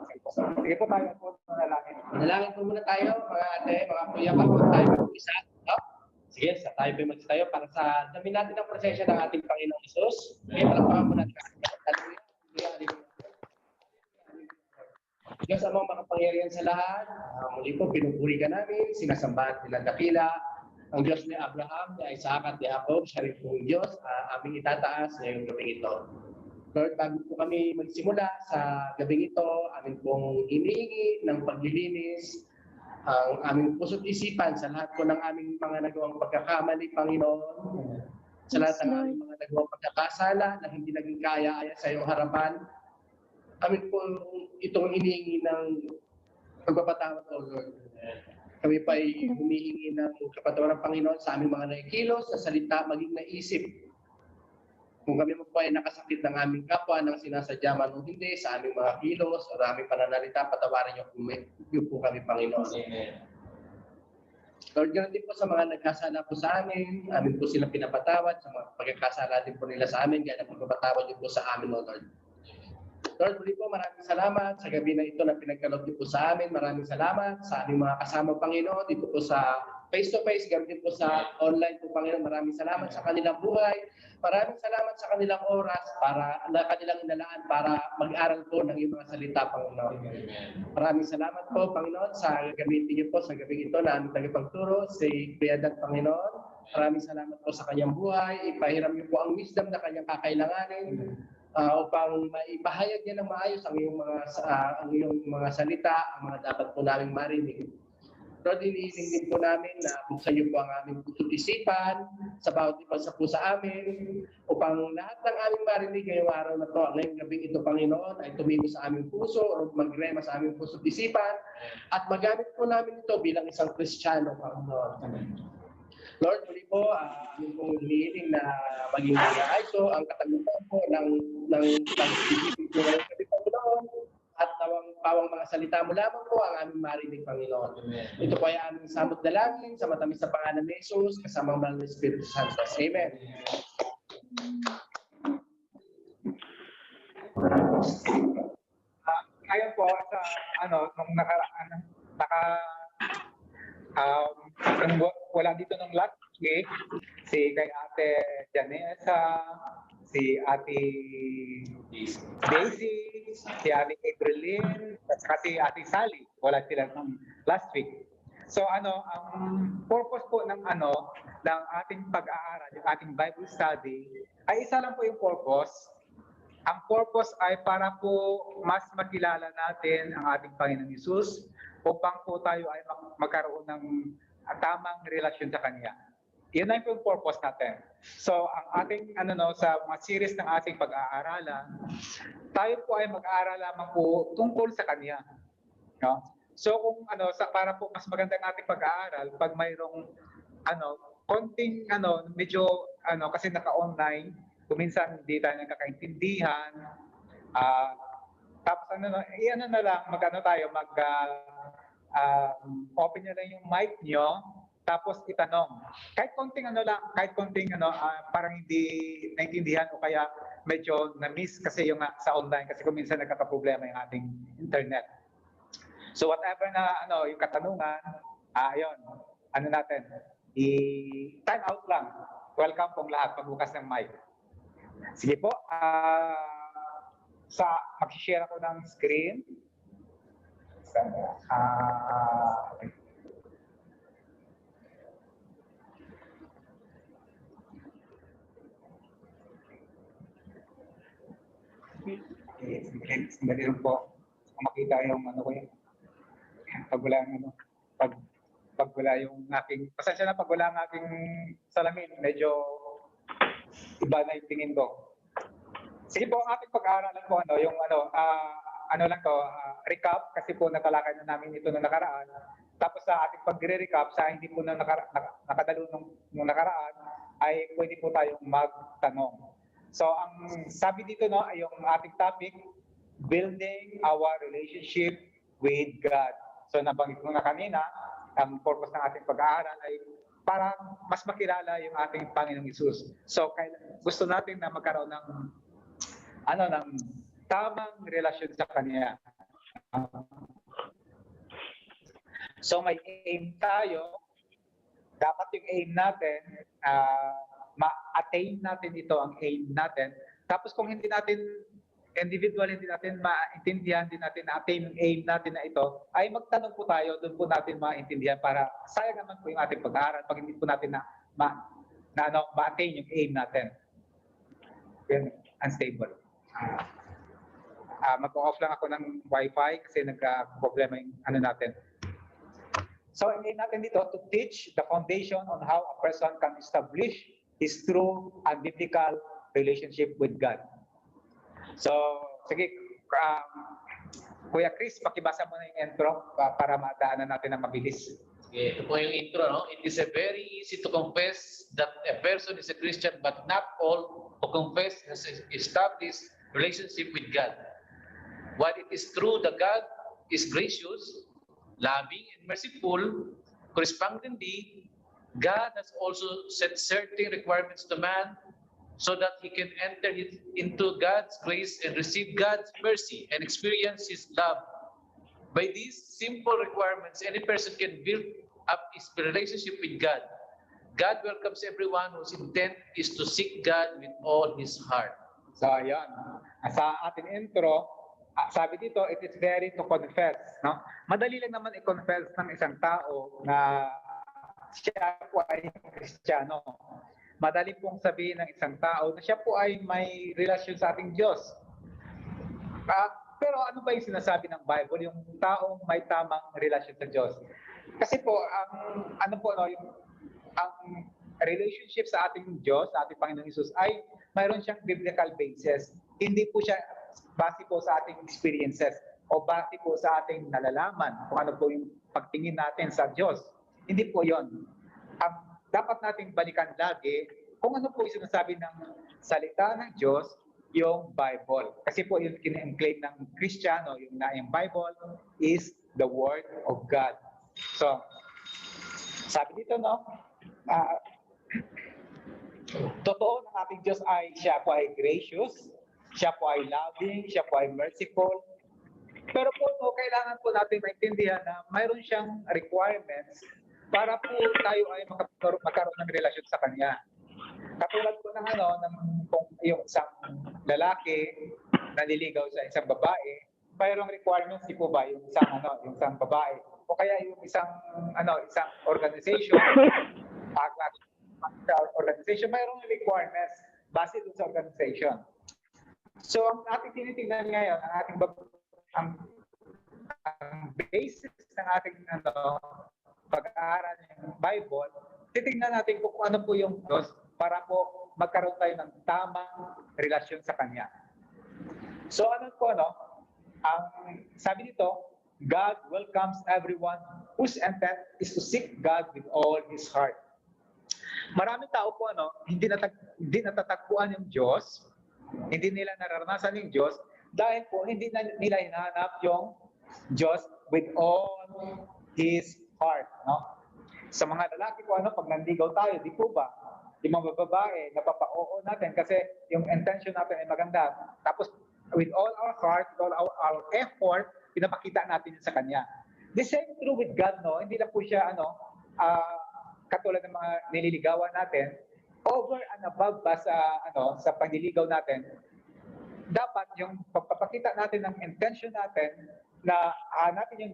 Okay po. Sige po tayo po manalangin. Manalangin po muna tayo, mga ate, mga kuya, bago tayo mag-isa. No? Sige, tayo po mag-tayo para sa dami natin ang presensya ng ating Panginoong Hesus. Okay, palakpakan po natin. Diyos amang makapangyarihan sa lahat, muli po pinupuri ka namin, sinasamba at pinagdakila ang Diyos ni Abraham, ni Isaac at ni Jacob, siya rin pong Diyos, aming itataas ngayong gabing ito. Lord, bago po kami magsimula sa gabing ito, amin pong hinihingi ng paglilinis ang aming puso't isipan sa lahat po ng aming mga nagawang pagkakamali, Panginoon, sa lahat ng aming mga nagawang pagkakasala na hindi naging kaya-aya sa iyong harapan. Amin po itong hinihingi ng pagpapatawad, O Lord. Kami pa ay humihingi ng kapatawaran ng Panginoon sa aming mga nakikilos, sa salita, maging naisip. Kung kami po ay nakasakit ng aming kapwa, ng sinasadya man o hindi, sa aming mga kilos o aming pananalita, patawarin niyo po kami, Panginoon. Amen. Lord, ganoon din po sa mga nagkasala po sa amin po silang pinapatawad, sa mga pagkakasala din po nila sa amin, kaya pagpapatawad niyo po sa amin, O Lord. Lord, muli po maraming salamat sa gabi na ito na pinagkaloob niyo po sa amin. Maraming salamat sa aming mga kasama, Panginoon, dito po sa face-to-face, gamit po sa online po, Panginoon. Maraming salamat sa kanilang buhay. Maraming salamat sa kanilang oras para kanilang inalaan para mag-aral po ng iyong mga salita, Panginoon. Maraming salamat po, Panginoon, sa gamitin niyo po sa gabi ito na aming tagapagturo, si Kuya Dan, Panginoon. Maraming salamat po sa kanyang buhay. Ipahiram niyo po ang wisdom na kanyang kakailanganin upang maipahayag niya ng maayos ang iyong mga salita, ang mga dapat po naming marinig. Lord, hinihiling din po namin na buksan niyo po ang aming puso't isipan sa bawat ipasa po sa amin upang lahat ng aming marinig ngayong araw na ito, ngayong gabing ito, Panginoon, ay tumimo sa aming puso o magrema sa aming puso't isipan at magamit po namin ito bilang isang Kristiyano, Panginoon. Lord, muli po, aming pong hinihiling na maging ito ang katagutan po ng pag-ibig po ngayong gabi, Panginoon, at pawang mga salita mo lamang po ang aming marinig, Panginoon. Amen. Ito po ay aming samot dalangin sa matamis na pangalan ni Jesus kasama ang banal na Espiritu Santo. Amen. Ngayon po sa nung wala dito ng last week, si kay Ate Janessa, si Ate Daisy, si Ate Aprilyn, at saka si Ate Sally. Wala sila ng last week. So ang purpose po ng ating pag-aaral, yung ating Bible study, ay isa lang po yung purpose. Ang purpose ay para po mas makilala natin ang ating Panginoong Hesus upang po tayo ay magkaroon ng tamang relasyon sa Kanya. Yun na yung purpose natin. So, ang ating sa mga series ng ating pag-aaralan, tayo po ay mag-aaral lamang po tungkol sa Kanya. No? So, kung para po mas maganda ang ating pag-aaral, pag mayroong konting medyo kasi naka-online, kuminsan hindi tayo nagkakaintindihan, tapos na lang, open nyo lang yung mic nyo, tapos itanong. Kahit konting parang hindi naintindihan o kaya medyo na-miss kasi yung sa online kasi kung minsan nagkakaproblema yung ating internet. So whatever na yung katanungan, ayun, i-time out lang. Welcome pong lahat pagbukas ng mic. Sige po, mag-share ako ng screen. Sandali lang po. Makita yung ko yun. Pag wala yung aking, pasensya na pag wala ang aking salamin, medyo iba na yung tingin ko. Sige po, ang ating pag-aaralan po, recap, kasi po natalakay na namin ito nung nakaraan. Tapos sa ating pagre-recap, sa hindi po na nakadalo nung nakaraan, ay pwede po tayong magtanong. So, ang sabi dito, ay yung ating topic, building our relationship with God. So, nabanggit ko na kanina, ang purpose ng ating pag-aaral ay para mas makilala yung ating Panginoong Hesus. So, gusto natin na magkaroon ng tamang relasyon sa Kanya. So may aim tayo, dapat yung aim natin, ma-attain natin ito ang aim natin. Tapos kung hindi natin individual, hindi natin maintindihan, hindi natin na-attain yung aim natin na ito, ay magtanong po tayo, doon po natin maintindihan para sayang naman po yung ating pag-aaral pag hindi po natin ma-attain yung aim natin. Yung unstable. Mag-off lang ako ng wifi kasi nagka-problema yung ano natin. So, ang aim natin dito, to teach the foundation on how a person can establish his true and biblical relationship with God. So, sige, Kuya Chris, pakibasa mo na yung intro para madaanan natin ng mabilis. Okay, ito po yung intro, no? It is very easy to confess that a person is a Christian, but not all who confess has established relationship with God. While it is true that God is gracious, loving, and merciful, correspondingly, God has also set certain requirements to man so that he can enter into God's grace and receive God's mercy and experience his love. By these simple requirements, any person can build up his relationship with God. God welcomes everyone whose intent is to seek God with all his heart. So, ayan. Sa ating intro, sabi dito, it is very to confess. No? Madali lang naman i-confess ng isang tao na siya po ay Kristiyano. Madali pong sabihin ng isang tao na siya po ay may relasyon sa ating Diyos. Pero ano ba yung sinasabi ng Bible, yung taong may tamang relasyon sa Diyos? Kasi po, ang relationship sa ating Diyos, sa ating Panginoong Hesus, ay mayroon siyang biblical basis. Hindi po siya base po sa ating experiences o base po sa ating nalalaman kung ano po yung pagtingin natin sa Diyos. Hindi po yon. Dapat nating balikan lagi kung ano po yung sinasabi ng salita ng Diyos, yung Bible. Kasi po yung kina-claim ng Kristiyano, yung Bible is the Word of God. So, sabi dito, no, totoo ng ating Diyos ay siya po ay gracious, siya po ay loving, siya po ay merciful. Pero po, kailangan po natin maintindihan na mayroon siyang requirements para po tayo ay magkaroon ng relasyon sa Kanya. Katulad po ng kung yung isang lalaki naliligaw sa isang babae, mayroong requirements di po ba yung isang babae o kaya yung isang organization, mayroong requirements base doon sa organization. So ang ating tinitingnan ngayon, ang basis ng ating pag-aaral ng Bible, titingnan natin kung ano po yung Diyos para po magkaroon tayo ng tamang relasyon sa Kanya. So ang sabi dito, God welcomes everyone whose intent is to seek God with all his heart. Maraming tao po hindi natatagpuan yung Diyos, hindi nila nararanasan yung Diyos dahil po hindi nila hinahanap yung Diyos with all his heart, no? Sa mga lalaki po pag nanligaw tayo, di po ba? Yung mga babae, napapa-oo natin kasi yung intention natin ay maganda. Tapos with all our heart, with all our effort, pinapakita natin sa Kanya. The same true with God, no? Hindi lang po siya katulad ng mga nililigawan natin, over and above ba sa pagliligaw natin, dapat yung pagpapakita natin ng intention natin na hanapin yung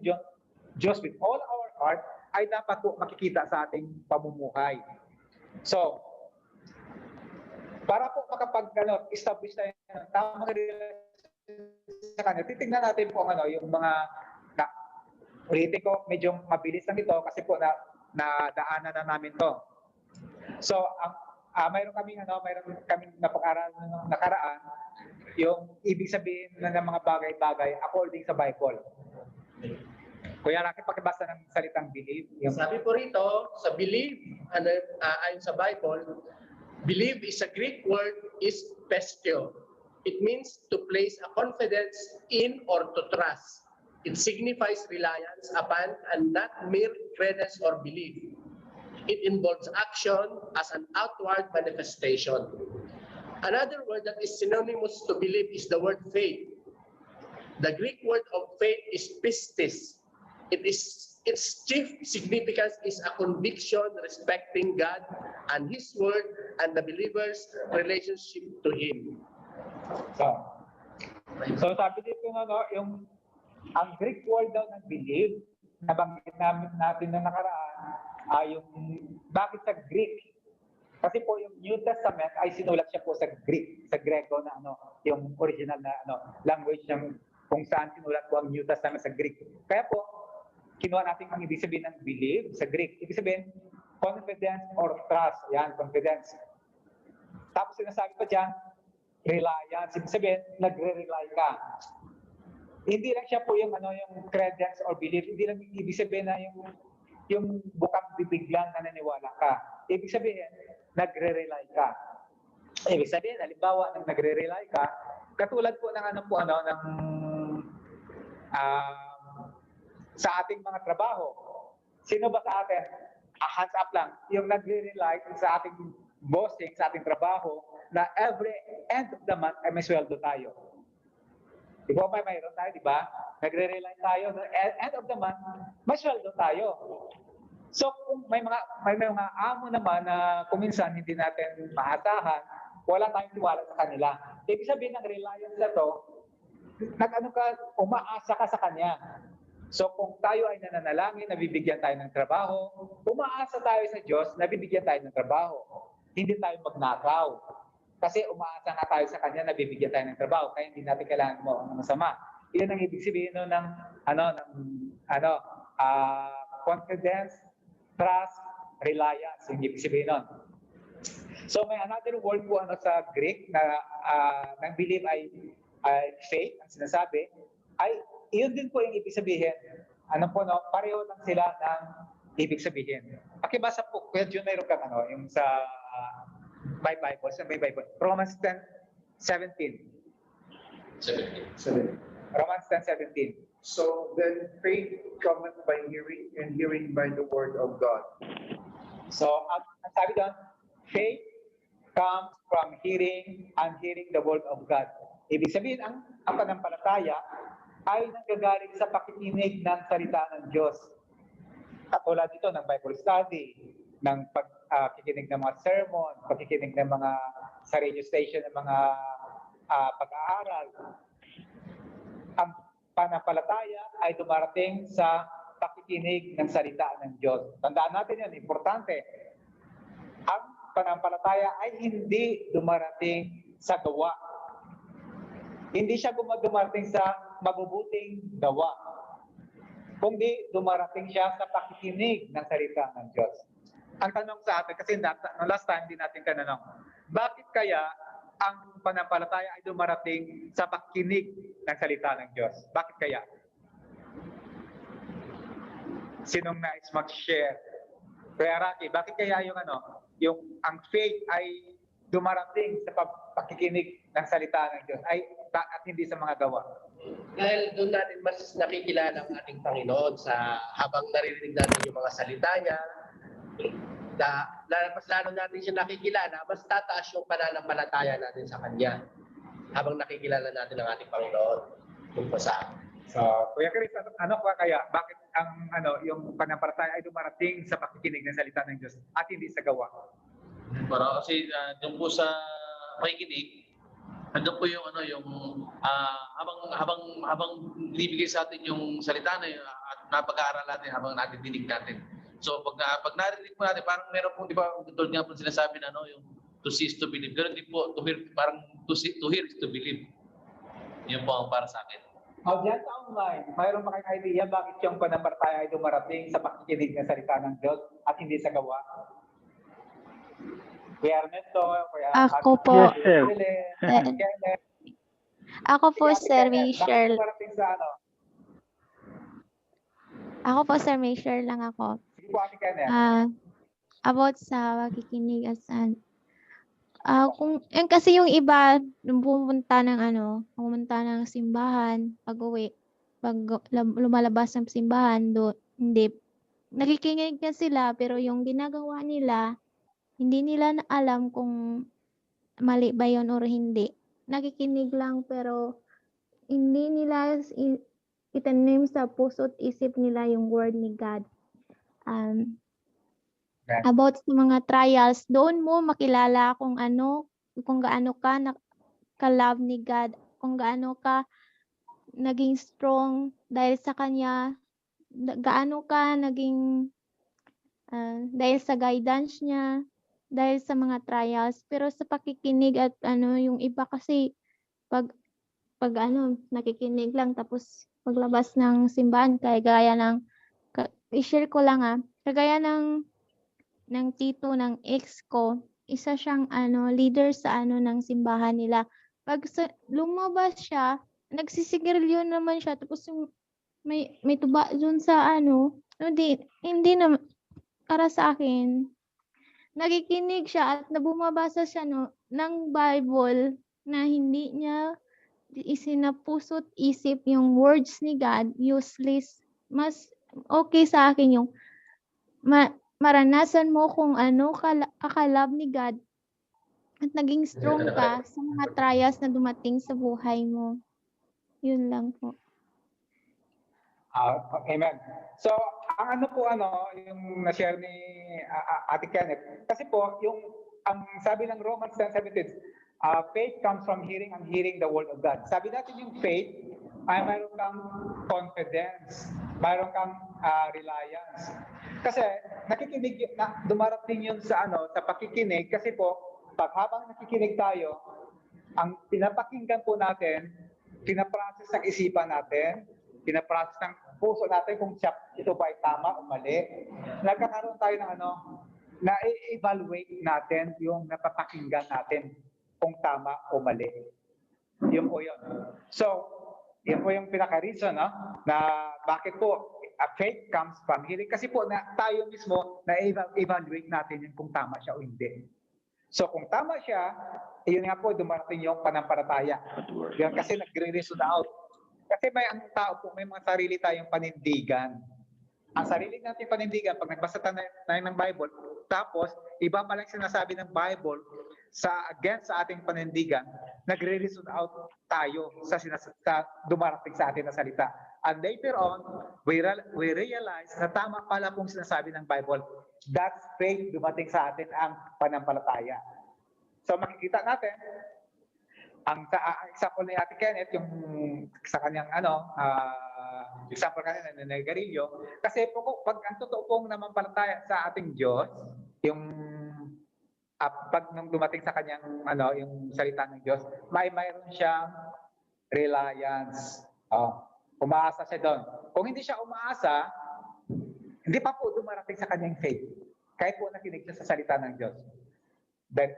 Diyos with all our heart ay dapat po makikita sa ating pamumuhay. So, para po establish tayo ng tamang relasyon sa Kanya, titignan natin po yung mga ulitin ko, medyo mabilis lang ito kasi po nadaanan na namin to. So, mayroon kaming napag-aralan ng nakaraan, yung ibig sabihin ng mga bagay-bagay according sa Bible. Kuya Rocky, pakibasa ng salitang believe. Sabi po rito, sa believe, ayon sa Bible, believe is a Greek word is pistio. It means to place a confidence in or to trust. It signifies reliance upon and not mere credence or belief. It involves action as an outward manifestation. Another word that is synonymous to believe is the word faith. The Greek word of faith is pistis. Its chief significance is a conviction respecting God and His word and the believer's relationship to Him. So sabi dito ang Greek word daw ng believe, nabanggit natin na nakaraan, ay yung bakit sa Greek? Kasi po yung New Testament ay sinulat siya po sa Greek, sa Grego na yung original na language ng kung saan sinulat po ang New Testament sa Greek. Kaya po, kinuha natin ang ibig sabihin ng believe sa Greek. Ibig sabihin, confidence or trust. Yan, confidence. Tapos sinasabi pa dyan, reliance. Ibig sabihin, nagre-rely ka. Hindi lang siya po yung yung credence or belief. Hindi lang ibig sabihin na yung bukang bibig lang na naniwala ka. Ibig sabihin, nagre-rely ka. Ibig sabihin, halimbawa, nang nagre-rely ka, katulad po ng sa ating mga trabaho. Sino ba sa atin? Hands up lang. Yung nagre-rely sa ating bossing, sa ating trabaho, na every end of the month ay may sweldo tayo. Di ba mayroon tayo, di ba? Nagre-rely tayo, no? End of the month, may sweldo tayo. So kung may mga amo naman na kuminsan hindi natin maasahan, wala tayong tiwala sa kanila. Ibig sabihin ng reliance na to, umaasa ka sa kanya. So kung tayo ay nananalangin, nabibigyan tayo ng trabaho, umaasa tayo sa Diyos, nabibigyan tayo ng trabaho. Hindi tayo magnakaw. Kasi umaasa nga tayo sa Kanya, nabibigyan tayo ng trabaho, kaya hindi natin kailangan mo ng masama. Iyon ang ibig sabihin ng confidence, trust, reliance. Yung ibig sabihin nun. So may another word po sa Greek na ng believe ay faith, ang sinasabi, ay iyon din po yung ibig sabihin. Pareho lang sila ng ibig sabihin. Pakibasa po, Kuya Jun, mayroon kang yung sa may Bible, Romans 10:17. 17. Romans 10:17. So then faith cometh by hearing, and hearing by the word of God. So, ang sabi doon, faith comes from hearing and hearing the word of God. Ibig sabihin, ang pananampalataya ay nanggagaling sa pakikinig ng salita ng Diyos. Katulad dito ng Bible study, ng pagkikinig ng mga sermon, pagkikinig ng mga sa radio station ng mga pag-aaral. Ang pananampalataya ay dumarating sa pakikinig ng salita ng Diyos. Tandaan natin yan, importante. Ang pananampalataya ay hindi dumarating sa gawa. Hindi siya dumarating sa mabubuting gawa. Kundi dumarating siya sa pakikinig ng salita ng Diyos. Ang tanong sa atin, kasi last time din natin kananong, bakit kaya ang pananampalataya ay dumarating sa pakikinig ng salita ng Diyos? Bakit kaya? Sinong nais mag-share? Kuya Rocky, bakit kaya yung ang faith ay dumarating sa pakikinig ng salita ng Diyos at hindi sa mga gawa? Dahil doon natin mas nakikilala ang ating Panginoon habang naririnig natin yung mga salita niya, mas lalo natin siya nakikilala, mas tataas yung pananampalataya natin sa Kanya habang nakikilala natin ang ating Panginoon. Yung sa So, Kuya Chris, kaya bakit ang yung pananampalataya ay dumarating sa pakikinig ng salita ng Diyos at hindi sa gawa? Para kasi doon po sa pakikinig, andun po yung habang binibigay sa atin yung salita na yun, at napag-aaral natin habang nadidinig natin. So pag narinig po natin, parang meron po, di ba, tulad nga po sinasabi na yung to see is to believe. Pero di po, to hear, parang to hear is to believe. Yun po ang para sa akin. Diyan sa online, mayroon ba kayong idea bakit yung pananampalataya ay dumarating sa pakikinig ng salita ng Diyos at hindi sa gawa? Kuya Ernesto, Kuya Ako po. Yes, sir. Ako po, Sir, may share. Ako po, Sir, may share lang ako. Sige po, Ate Kenneth. About sa pakikinig kasi yung iba pumunta ng simbahan, pag-uwi, pag lumalabas ng simbahan, hindi nakikinig na sila, pero yung ginagawa nila, hindi nila na alam kung mali ba yun or hindi. Nakikinig lang pero hindi nila itanim sa puso't isip nila yung word ni God. About sa mga trials, doon mo makilala kung gaano ka ka-love ni God, kung gaano ka naging strong dahil sa Kanya, gaano ka naging dahil sa guidance niya, dahil sa mga trials. Pero sa pakikinig at yung iba kasi pag nakikinig lang tapos paglabas ng simbahan, kagaya ng, i-share ko lang kagaya ng tito ng ex ko, isa siyang leader sa ng simbahan nila. Pag lumabas siya, nagsisigarilyo naman siya, tapos yung may tuba dun sa hindi na para sa akin. Nakikinig siya at bumabasa siya ng Bible na hindi niya isinapuso't isip yung words ni God, useless. Mas okay sa akin yung maranasan mo kung ka-love ni God at naging strong ka sa mga trials na dumating sa buhay mo. Yun lang po. Amen. So, ang yung na-share ni Ate Kenneth, kasi po, ang sabi ng Romans 10:17, faith comes from hearing and hearing the word of God. Sabi natin yung faith ay mayroon kang confidence, mayroon kang reliance. Kasi nakikinig, dumarating yun sa pakikinig, kasi po, habang nakikinig tayo, ang pinapakinggan po natin, pinaprocess ng isipan natin, pinaprocess ng puso natin kung ito ba ay tama o mali. Nagkakaroon tayo ng na-evaluate natin yung napapakinggan natin kung tama o mali. Yun po yun. So, yun po yung pinaka-reason na bakit po faith comes from hearing. Kasi po tayo mismo na-evaluate natin yun kung tama siya o hindi. So kung tama siya, yun nga po, dumarating yung panampalataya. Yan kasi nagre-reason out. Kasi ang tao po, may mga sarili tayong panindigan. Ang sarili natin panindigan, pag nagbasa tayo ng Bible, tapos iba pa lang sinasabi ng Bible against sa ating panindigan, nagre-reason out tayo sa dumarating sa atin na salita. And later on, we realize na tama pala pong sinasabi ng Bible. That's faith, dumating sa atin ang panampalataya. So makikita natin, ang example ni Ate Kenneth, yung sa kanyang example kanina na Negarillo, kasi pag ang totoo pong namampalataya sa ating Diyos, yung pag nung dumating sa kanyang yung salita ng Diyos, mayroon siyang reliance. Umaasa siya doon. Kung hindi siya umaasa, hindi pa po dumarating sa kanyang faith. Kahit po nakinig siya sa salita ng Diyos. But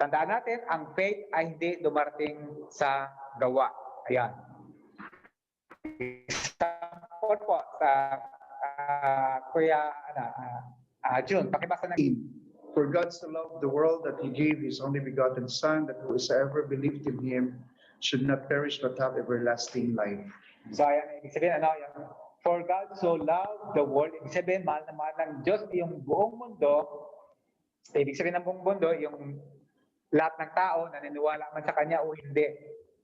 tandaan natin, ang faith ay hindi dumarating sa gawa. Ayan. Example po sa Kuya June, pakibasa ng For God so loved the world that He gave His only begotten Son, that whosoever believed in Him should not perish but have everlasting life. So ayan, ibig sabihin, for God so loved the world, ibig sabihin, mahal na mahal ng Diyos yung buong mundo, ibig sabihin ng buong mundo, yung lahat ng tao, naniniwala man sa Kanya o hindi.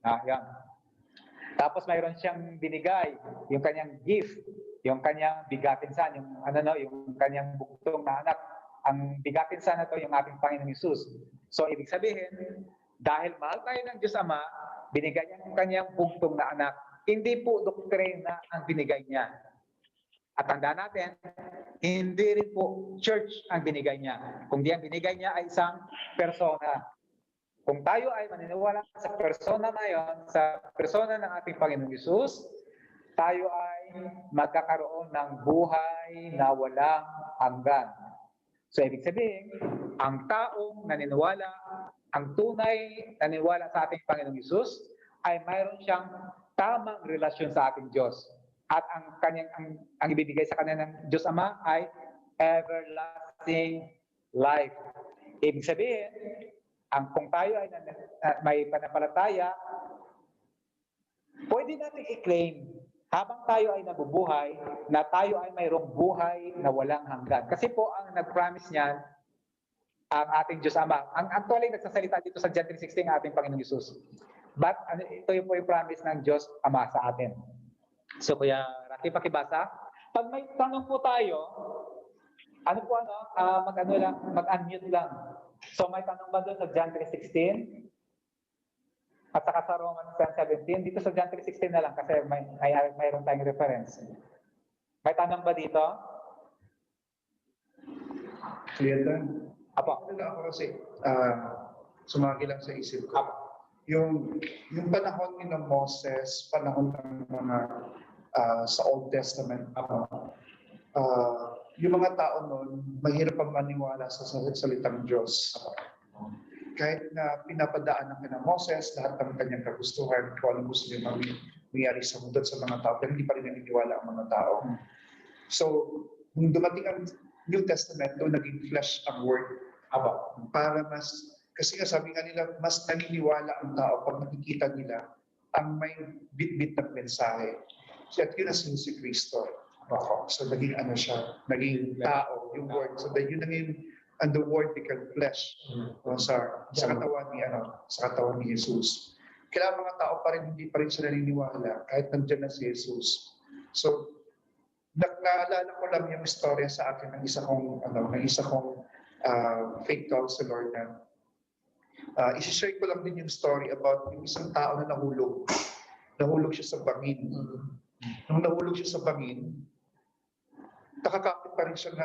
Yan. Tapos mayroon siyang binigay, yung kanyang gift, yung kanyang bigatin son, yung kanyang buktong na anak. Ang bigatin son na to, yung ating Panginoong Hesus. So ibig sabihin, dahil mahal tayo ng Diyos Ama, binigay niya yung kanyang buktong na anak. Hindi po doktrina ang binigay niya. At tandaan natin, hindi rin po church ang binigay niya. Kung di ang binigay niya ay isang persona. Kung tayo ay maniniwala sa persona na yon, sa persona ng ating Panginoong Hesus, tayo ay magkakaroon ng buhay na walang hanggan. So ibig sabihin, ang taong naniniwala, ang tunay naniniwala sa ating Panginoong Hesus, ay mayroon siyang tamang relasyon sa ating Diyos. At ang ibibigay sa kanya ng Diyos Ama ay everlasting life. Ibig sabihin, kung tayo ay may panampalataya, pwede natin i-claim habang tayo ay nabubuhay, na tayo ay mayroong buhay na walang hanggan. Kasi po ang nag-promise niyan, ang ating Diyos Ama. Ang actually nagsasalita dito sa John 3:16 ang ating Panginoong Hesus. But ito yung po yung promise ng Diyos Ama sa atin. So Kuya Rocky, pakibasa. Pag may tanong po tayo, mag-unmute lang. So may tanong ba doon sa John 3:16? At saka sa Romans 10:17? Dito sa John 3:16 na lang kasi mayroon tayong reference. May tanong ba dito? Clear lang. Apo. Ano ako kasi, sumagi lang sa isip ko. Yung panahon ni Moses, panahon ng mga sa Old Testament, yung mga tao noon, mahirap ang maniwala sa salitang Diyos. Kahit na pinapadaan ng kina Moses, lahat ng kanyang kagustuhan, kung anong gusto niya mangyari sa mundo at sa mga tao, pero hindi pa rin naniniwala ang mga tao. So, nung dumating ang New Testament, doon naging flesh ang word. Para kasi nga sabi nga nila, mas naniniwala ang tao pag nakikita nila ang may bit-bit ng mensahe. At yun ang si Kristo. So naging naging tao, yung word. So yun naging, and the word became flesh sa katawan ni Jesus. Kailangan mga tao pa rin, hindi pa rin sila naniniwala kahit nandiyan na si Jesus. So naalala ko lang yung istorya sa akin ng isa kong faith counselor na isi-share ko lang din yung story about yung isang tao na nahulog. Nahulog siya sa bangin. Nung nahulog siya sa bangin, nakakapit pa rin siya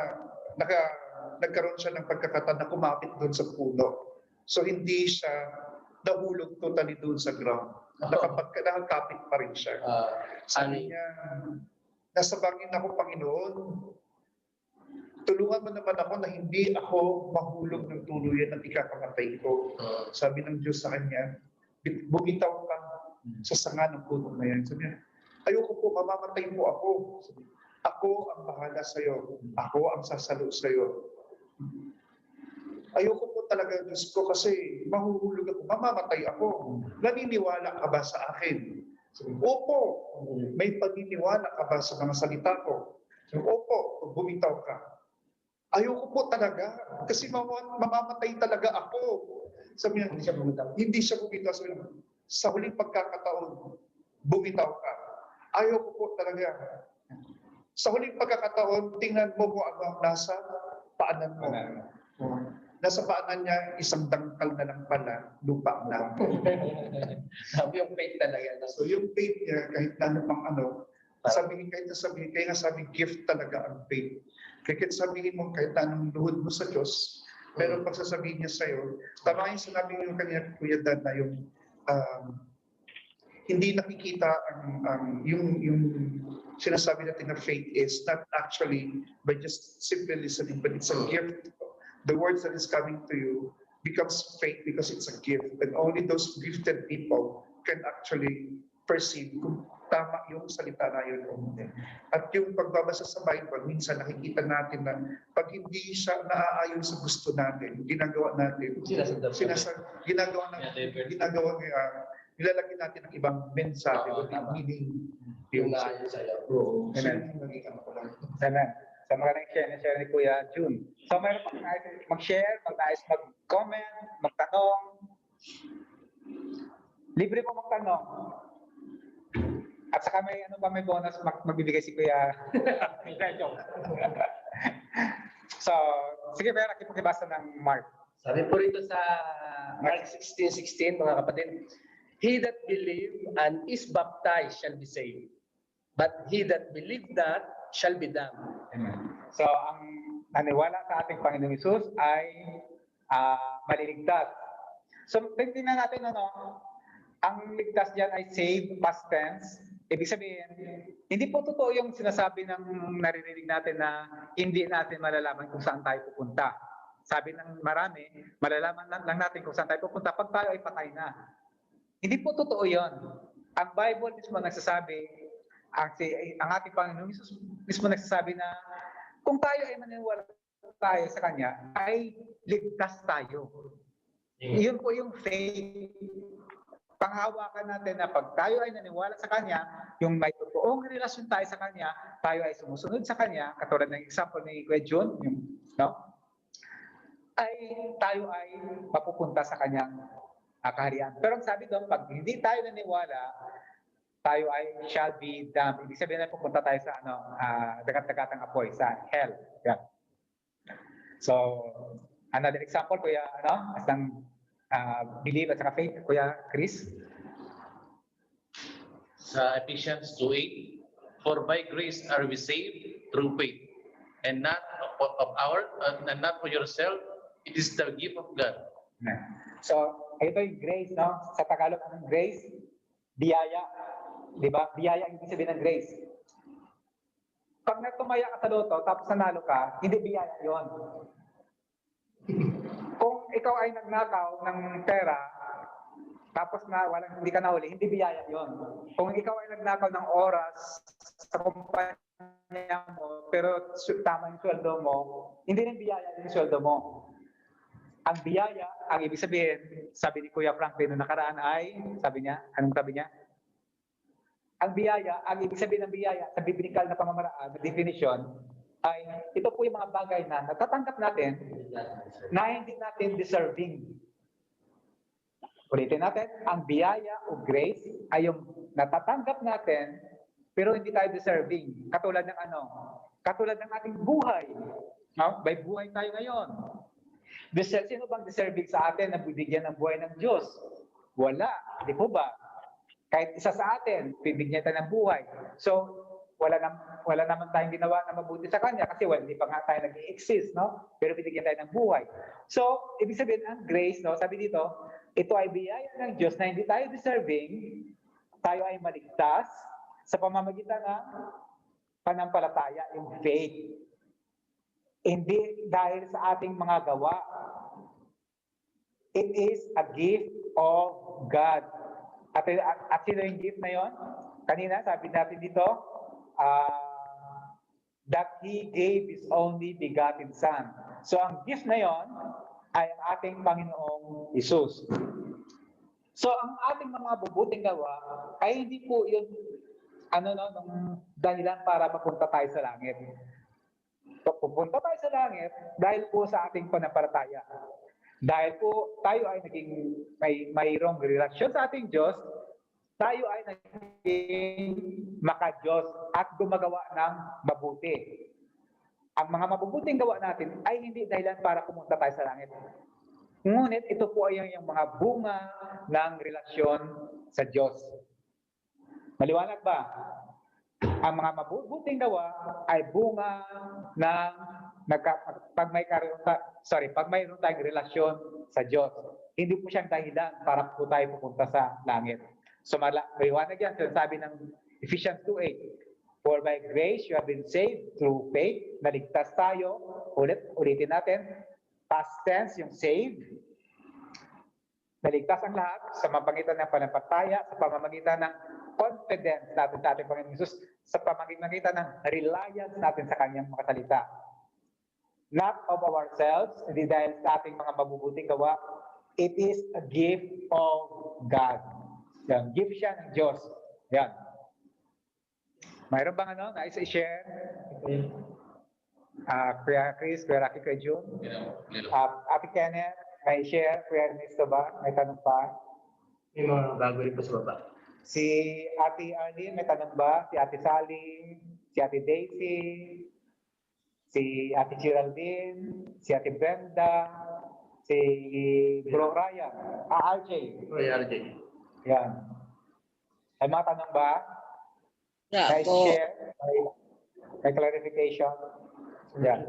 nagkaroon siya ng pagkakataon na kumapit doon sa puno. So hindi siya nahulog totally doon sa ground. Nakakapit pa rin siya. Sabi niya, nasa bangin ako, Panginoon. Tulungan mo naman ako na hindi ako mahulog ng tuluyan at ikakamatay ko. Sabi ng Diyos sa kanya, bumitaw ka sa sanga ng puno na yan. Sabi niya, ayoko po, mamamatay po ako. Sabi, ako ang bahala sa iyo. Ako ang sasalo sa iyo. Ayoko po talaga, Diyos ko, kasi mahuhulog ako, mamamatay ako. Naniniwala ka ba sa akin? Sabi, opo, may paniniwala ka ba sa mga salita ko? Sabi, opo, bumitaw ka. Ayoko po talaga, kasi mamamatay talaga ako. Sabi niya, hindi siya bumitaw. Sabi niya, sa huling pagkakataon, bumitaw ka. Ayoko po talaga. Sa huling pagkakataon, tingnan mo kung ano ang nasa paanan mo. Nasa paanan niya, isang dangkal na lang pala, lupa lang. Sabi yung faith talaga. So yung faith niya, kahit na ano pang sabihin, kaya nga sabi, gift talaga ang faith. Kahit sabihin mo, kahit anong luhod mo sa Diyos, pero pag sasabihin niya sa'yo, tama yung sinabi niyo kanina, Kuya Dan, na yung hindi nakikita yung sinasabi natin na faith is not actually by just simply listening, but it's a gift. The words that is coming to you becomes faith because it's a gift. And only those gifted people can actually perceive kung tama yung salita na yun o hindi. At yung pagbabasa sa Bible, minsan nakikita natin na pag hindi siya naaayon sa gusto natin, ginagawa natin, nilalagyan natin ng ibang mensahe, meaning Yung naayon sa'yo. Amen. Amen. Sa mga nang-share ni Kuya June. So mayroon pang mag-share, mag-comment, magtanong. Libre po magtanong. At saka may may bonus magbibigay si Kuya. So, sige Vera, pakibasa ng Mark. Sabi po rito sa Mark 16:16, mga kapatid, he that believe and is baptized shall be saved, but he that believe not shall be damned. Amen. So, ang naniwala sa ating Panginoong Hesus ay maliligtas. So, tingnan natin ang ligtas diyan ay save, past tense. Ibig sabihin, hindi po totoo yung sinasabi ng naririnig natin na hindi natin malalaman kung saan tayo pupunta. Sabi ng marami, malalaman lang natin kung saan tayo pupunta pag tayo ay patay na. Hindi po totoo yon. Ang Bible mismo nagsasabi, ang ating Panginoong Hesus mismo nagsasabi na kung tayo ay maniniwala tayo sa Kanya, ay ligtas tayo. Iyon po yung faith. Panghawakan natin na pag tayo ay naniwala sa Kanya, yung may totoong relasyon tayo sa Kanya, tayo ay sumusunod sa Kanya, katulad ng example ni Kuya John, ay tayo ay mapupunta sa Kanyang kaharian. Pero ang sabi doon, pag hindi tayo naniwala, tayo ay shall be damned. Ibig sabihin na pupunta tayo sa dagat-dagatang apoy, sa hell. Yeah. So, another example, Kuya, as ng believe at saka faith, Kuya Chris? Sa Ephesians 2:8, for by grace are we saved through faith, and not and not for yourself, it is the gift of God. So, ito yung grace, no? Sa Tagalog, anong grace? Biyaya. Di ba? Biyaya ang ibig sabihin ng grace. Pag nagtumaya ka sa loto, tapos nanalo ka, hindi biyaya yon. Kung ikaw ay nagnakaw ng pera, tapos hindi ka nahuli, hindi biyaya yon. Kung ikaw ay nagnakaw ng oras sa kumpanya mo, pero tama yung sweldo mo, hindi rin biyaya yung sweldo mo. Ang biyaya, ang ibig sabihin, sabi ni Kuya Franklin noong nakaraan ay, sabi niya, anong sabi niya? Ang biyaya, ang ibig sabihin ng biyaya sa biblical na pamamaraan, na definition, ay ito po yung mga bagay na natatanggap natin na hindi natin deserving. Ulitin natin, ang biyaya o grace ay yung natatanggap natin pero hindi tayo deserving. Katulad ng Katulad ng ating buhay. No? May buhay tayo ngayon. Sino bang deserving sa atin na bibigyan ng buhay ng Diyos? Wala. Di po ba? Kahit isa sa atin, bibigyan tayo ng buhay. So, wala naman tayong ginawa na mabuti sa Kanya kasi hindi pa nga tayo nag-i-exist, no? Pero binigyan tayo ng buhay. So, ibig sabihin, ang grace, no? Sabi dito, ito ay biyaya ng Diyos na hindi tayo deserving, tayo ay maligtas sa pamamagitan ng panampalataya, yung faith. Hindi dahil sa ating mga gawa. It is a gift of God. At sino yung gift na yon? Kanina, sabi natin dito, that He gave His only begotten Son. So, ang gift na yon ay ang ating Panginoong Hesus. So, ang ating mga mabubuting gawa ay hindi po yun, dahilan para mapunta tayo sa langit. Pupunta tayo sa langit dahil po sa ating panampalataya. Dahil po tayo ay naging mayroong relasyon sa ating Diyos, tayo ay naging maka-Diyos at gumagawa ng mabuti. Ang mga mabubuting gawa natin ay hindi dahilan para pumunta tayo sa langit. Ngunit ito po ay yung mga bunga ng relasyon sa Diyos. Maliwanag ba? Ang mga mabubuting gawa ay bunga ng pag mayroon tayong relasyon sa Diyos. Hindi po siyang dahilan para po tayo pupunta sa langit. So maliwanag yan. Sinasabi ng Ephesians 2:8, for by grace you have been saved through faith. Naligtas tayo. Ulitin natin. Past tense, yung saved. Naligtas ang lahat sa pamamagitan ng panampalataya, sa pamamagitan ng confidence natin sa ating Panginoon Hesus, sa pamamagitan ng reliance natin sa Kanyang mga salita. Not of ourselves, hindi dahil sa ating mga mabubuting gawa. It is a gift of God. Yan, gift siya ng Diyos. Yan. Mayroon bang nais i-share? Kuya Chris, Kuya Rocky, Kuya June? Ate Kenneth, may share? Kuya Ernesto ba? May tanong pa? May mga bago rin po sa baba. Si Ate Arlene, may tanong ba? Si Ate Sally, si Ate Daisy, si Ate Geraldine, si Ate Brenda, si Bro Ryan, RJ. RJ. Yan. May mga tanong ba? May share? May clarification? Yan.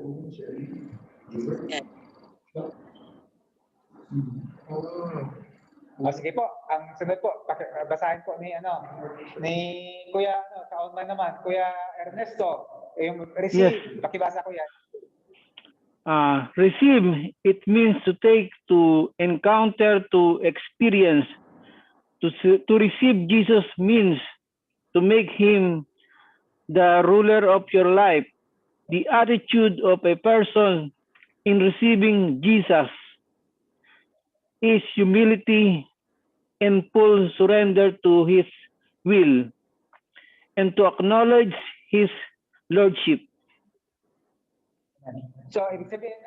Sige po, ang sunod po, basahin po ni Kuya sa online naman, Kuya Ernesto, yung receive, pakibasa ko yan. Receive, it means to take, to encounter, to experience. To receive Jesus means to make Him the ruler of your life. The attitude of a person in receiving Jesus is humility and full surrender to His will, and to acknowledge His Lordship. So, ibig sabihin,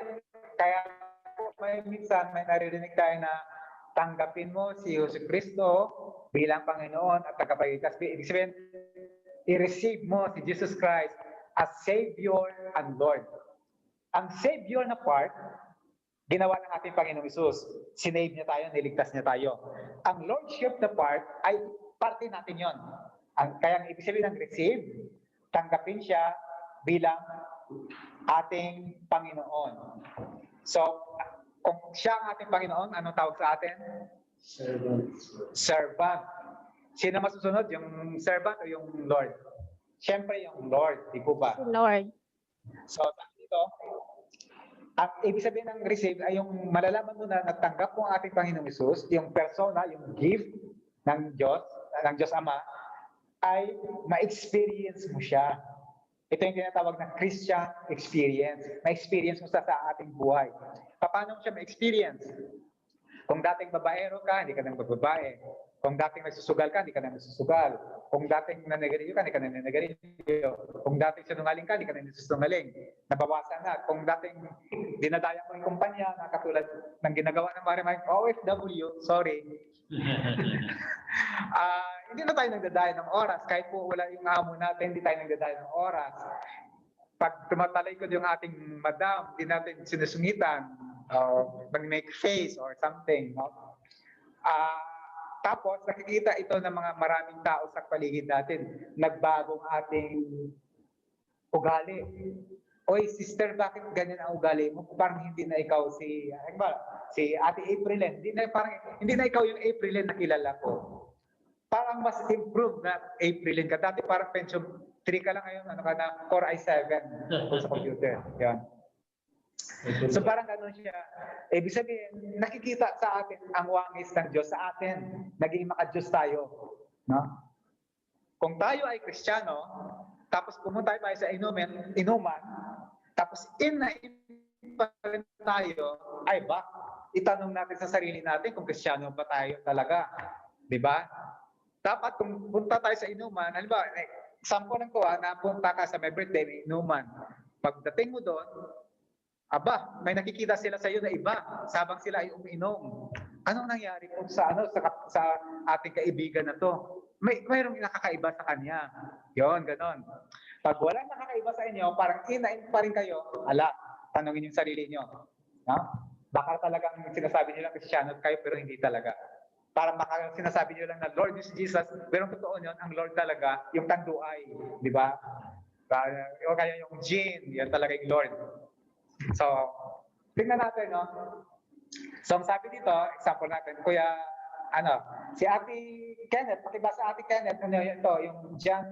kaya po minsan may naririnig tayo na tanggapin mo si Jesucristo bilang Panginoon at tagapagligtas. Ibig sabihin, i-receive mo si Jesus Christ as Savior and Lord. Ang Savior na part, ginawa ng ating Panginoong Isus. Sinave niya tayo, niligtas niya tayo. Ang Lordship na part ay parte natin yon. Kaya ang ibig sabihin ng receive, tanggapin siya bilang ating Panginoon. So, kung siya ang ating Panginoon, anong tawag sa atin? Servant. Servant. Sino masusunod? Yung servant o yung Lord? Siyempre yung Lord, di po ba? Si Lord. So, dito, ang ibig sabihin ng receive ay yung malalaman mo na nagtanggap mo ang ating Panginoong Isus, yung persona, yung gift ng Diyos Ama, ay ma-experience mo siya. Ito yung tinatawag na Christian experience. Ma-experience mo sa ating buhay. Paano mo siya ma-experience? Kung dating babaero ka, hindi ka nang babae. Kung dating nagsusugal ka, hindi ka nang nagsusugal. Kung dating nanagarilyo ka, hindi ka nang nanagarilyo. Kung dating sinungaling ka, hindi ka nang nagsusungaling. Nabawasan na. Kung dating dinadaya mo yung kumpanya, na katulad ng ginagawa ng maraming OFW, sorry. Hindi na tayo nagdadaya ng oras. Kahit po wala yung amo natin, hindi tayo nagdadaya ng oras. Pag tumatalikod yung ating madam, hindi natin sinusungitan, mag-make face or something. No? Tapos, nakikita ito ng mga maraming tao sa paligid natin. Nagbagong ating ugali. Oy, sister, bakit ganyan ang ugali mo? Parang hindi na ikaw si Ate Aprilyn. Hindi na ikaw yung Aprilyn na kilala ko. Parang mas improved na Aprilyn ka. Dati parang pension 3 ka lang ngayon, Core i7 sa computer. Yan. So parang gano'n siya. Ibig sabihin, nakikita sa atin ang wangis ng Diyos sa atin. Naging maka-Diyos tayo. No? Kung tayo ay Kristiyano, tapos pumunta tayo sa inuman, tapos pa rin tayo, ay ba? Itanong natin sa sarili natin kung Kristiyano ba tayo talaga. Di ba? Dapat kung punta tayo sa inuman, halimbawa, sampo ng tuwa, napunta ka sa my birthday, may inuman. Pagdating mo doon, may nakikita sila sa iyo na iba, sabang sila ay umiinom. Anong nangyari po sa ating kaibigan na to? Mayroong nakakaiba sa kanya. Yon, ganon. Pag walang nakakaiba sa inyo, parang inain pa rin kayo, tanongin yung sarili nyo. No? Baka talagang sinasabi nyo lang Kristiyano kayo, pero hindi talaga. Parang baka sinasabi nyo lang na Lord is Jesus, pero totoo nyo, ang Lord talaga, yung tanduay. Di ba? O kaya yung Jin, yan talaga yung Lord. So, tingnan natin, no? So, ang sabi dito, example natin, Kuya, si Ate Kenneth, pakibasa Ate Kenneth, ito, yung John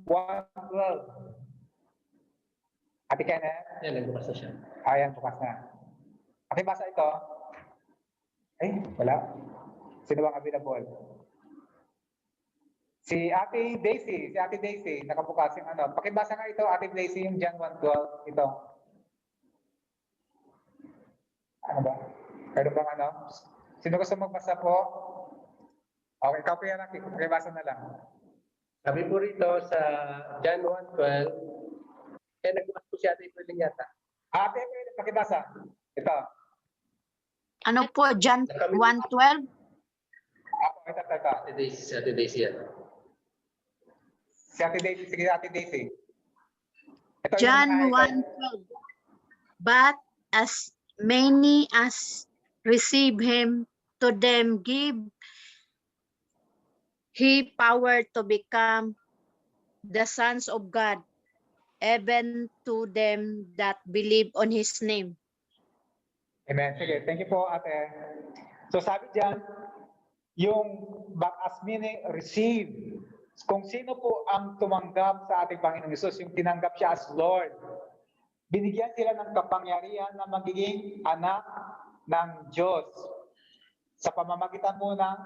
1:12. Ate Kenneth? Yan, nagbukas na siya. Ayan, bukas na. Pakibasa ito. Wala. Sino bang available? Si Ate Daisy, nakabukas yung Pakibasa nga ito, Ate Daisy, yung John 1:12, ito. Ano ba? Kaya bang Sino gusto magbasa po? Okay, ikaw kaya lang, pakibasa na lang. Sabi po rito sa John 1:12, nagbukas po si Ate Aprilyn yata. Ate Aprilyn, pakibasa. Ito. Ano po, John 1:12? Ito. Ate Daisy yan. Si Ate Daisy, sige Ate Daisy. Ito John 1:12. But as many as receive him, to them give he power to become the sons of God, even to them that believe on his name. Amen. Sige, thank you po, Ate. So sabi diyan, yung as many receive, kung sino po ang tumanggap sa ating Panginoong Hesus, yung tinanggap siya as Lord, binigyan sila ng kapangyarihan na magiging anak ng Diyos sa pamamagitan po ng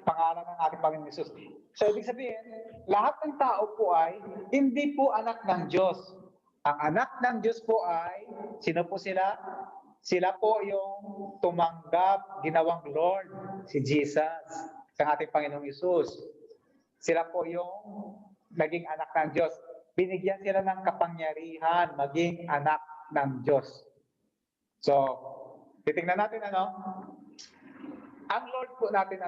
pangalan ng ating Panginoong Hesus. So ibig sabihin, lahat ng tao po ay hindi po anak ng Diyos. Ang anak ng Diyos po ay, sino po sila? Sila po yung tumanggap, ginawang Lord, si Jesus, sa ating Panginoong Hesus. Sila po yung naging anak ng Diyos. Binigyan sila ng kapangyarihan maging anak ng Diyos. So, titingnan natin ang Lord po natin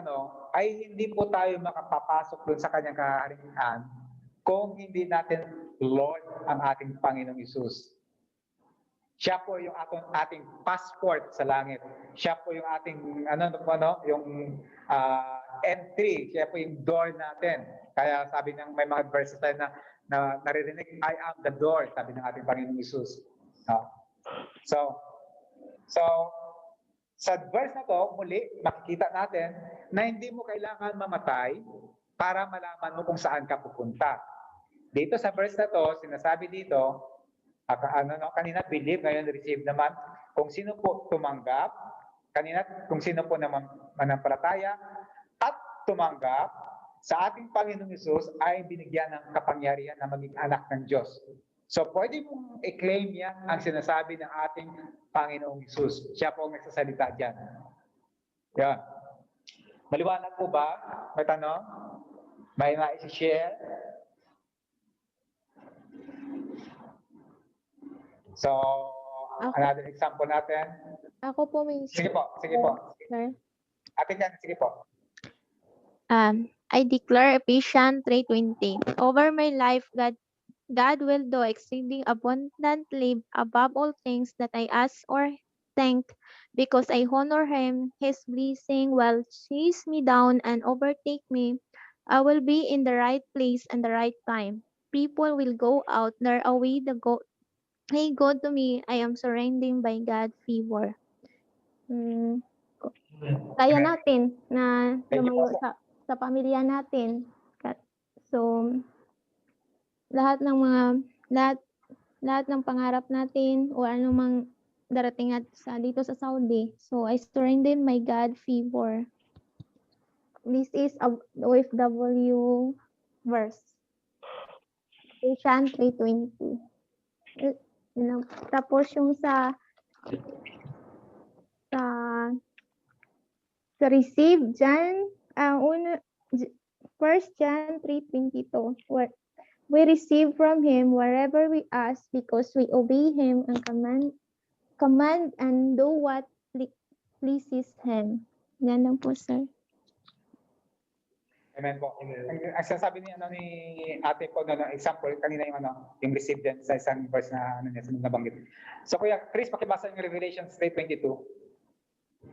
ay hindi po tayo makapapasok doon sa kanyang kaharian kung hindi natin Lord ang ating Panginoong Hesus. Siya po yung ating passport sa langit. Siya po yung ating yung entry. Siya po yung door natin. Kaya sabi ng may mga verses tayo na naririnig, I am the door, sabi ng ating Panginoong Hesus. So sa verse na to, muli, makikita natin na hindi mo kailangan mamatay para malaman mo kung saan ka pupunta. Dito sa verse na to, sinasabi dito, kanina believe, ngayon receive naman. Kung sino po tumanggap, kanina kung sino po naman manampalataya at tumanggap sa ating Panginoong Hesus ay binigyan ng kapangyarihan na maging anak ng Diyos. So pwede mong i-claim yan ang sinasabi ng ating Panginoong Hesus. Siya po ang nagsasalita dyan. Yan. Maliwanag po ba? May tanong? May na-share? So, another example natin. Ako po may Sige po. sir. Atin yan, sige po. I declare Ephesians 3:20 over my life, God will do exceeding abundantly above all things that I ask or think, because I honor Him. His blessing will chase me down and overtake me. I will be in the right place and the right time. People will go out their way to go. Hey, go to me. I am surrounded by God's favor. Kaya natin na Thank you lumayo po. sa pamilya natin. So, lahat ng pangarap natin o anumang darating dito sa Saudi. So, I surrender my God favor. This is a OFW verse. Ephesians 3:20. Tapos yung sa receive dyan, First John 3:22. We receive from Him wherever we ask, because we obey Him and command and do what pleases Him. Yan lang po, sir. Amen po. Ang sinasabi ni ate po example kanina yung receive din sa isang verse na nabanggit. So Kuya Chris, pakibasa yung Revelation 3:22.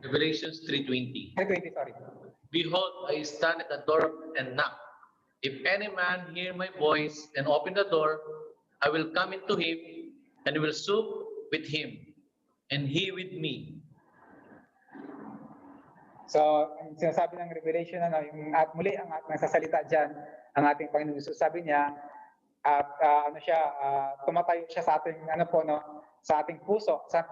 Revelations 3:20. 3:20, sorry. Behold, I stand at the door and knock. If any man hear my voice and open the door, I will come into him and will sup with him, and he with me. So, ang sinasabi ng Revelation, at muli ang nagsasalita dyan, ang ating Panginoon Jesus, sabi niya, at tumatayo siya sa ating, sa ating puso, sa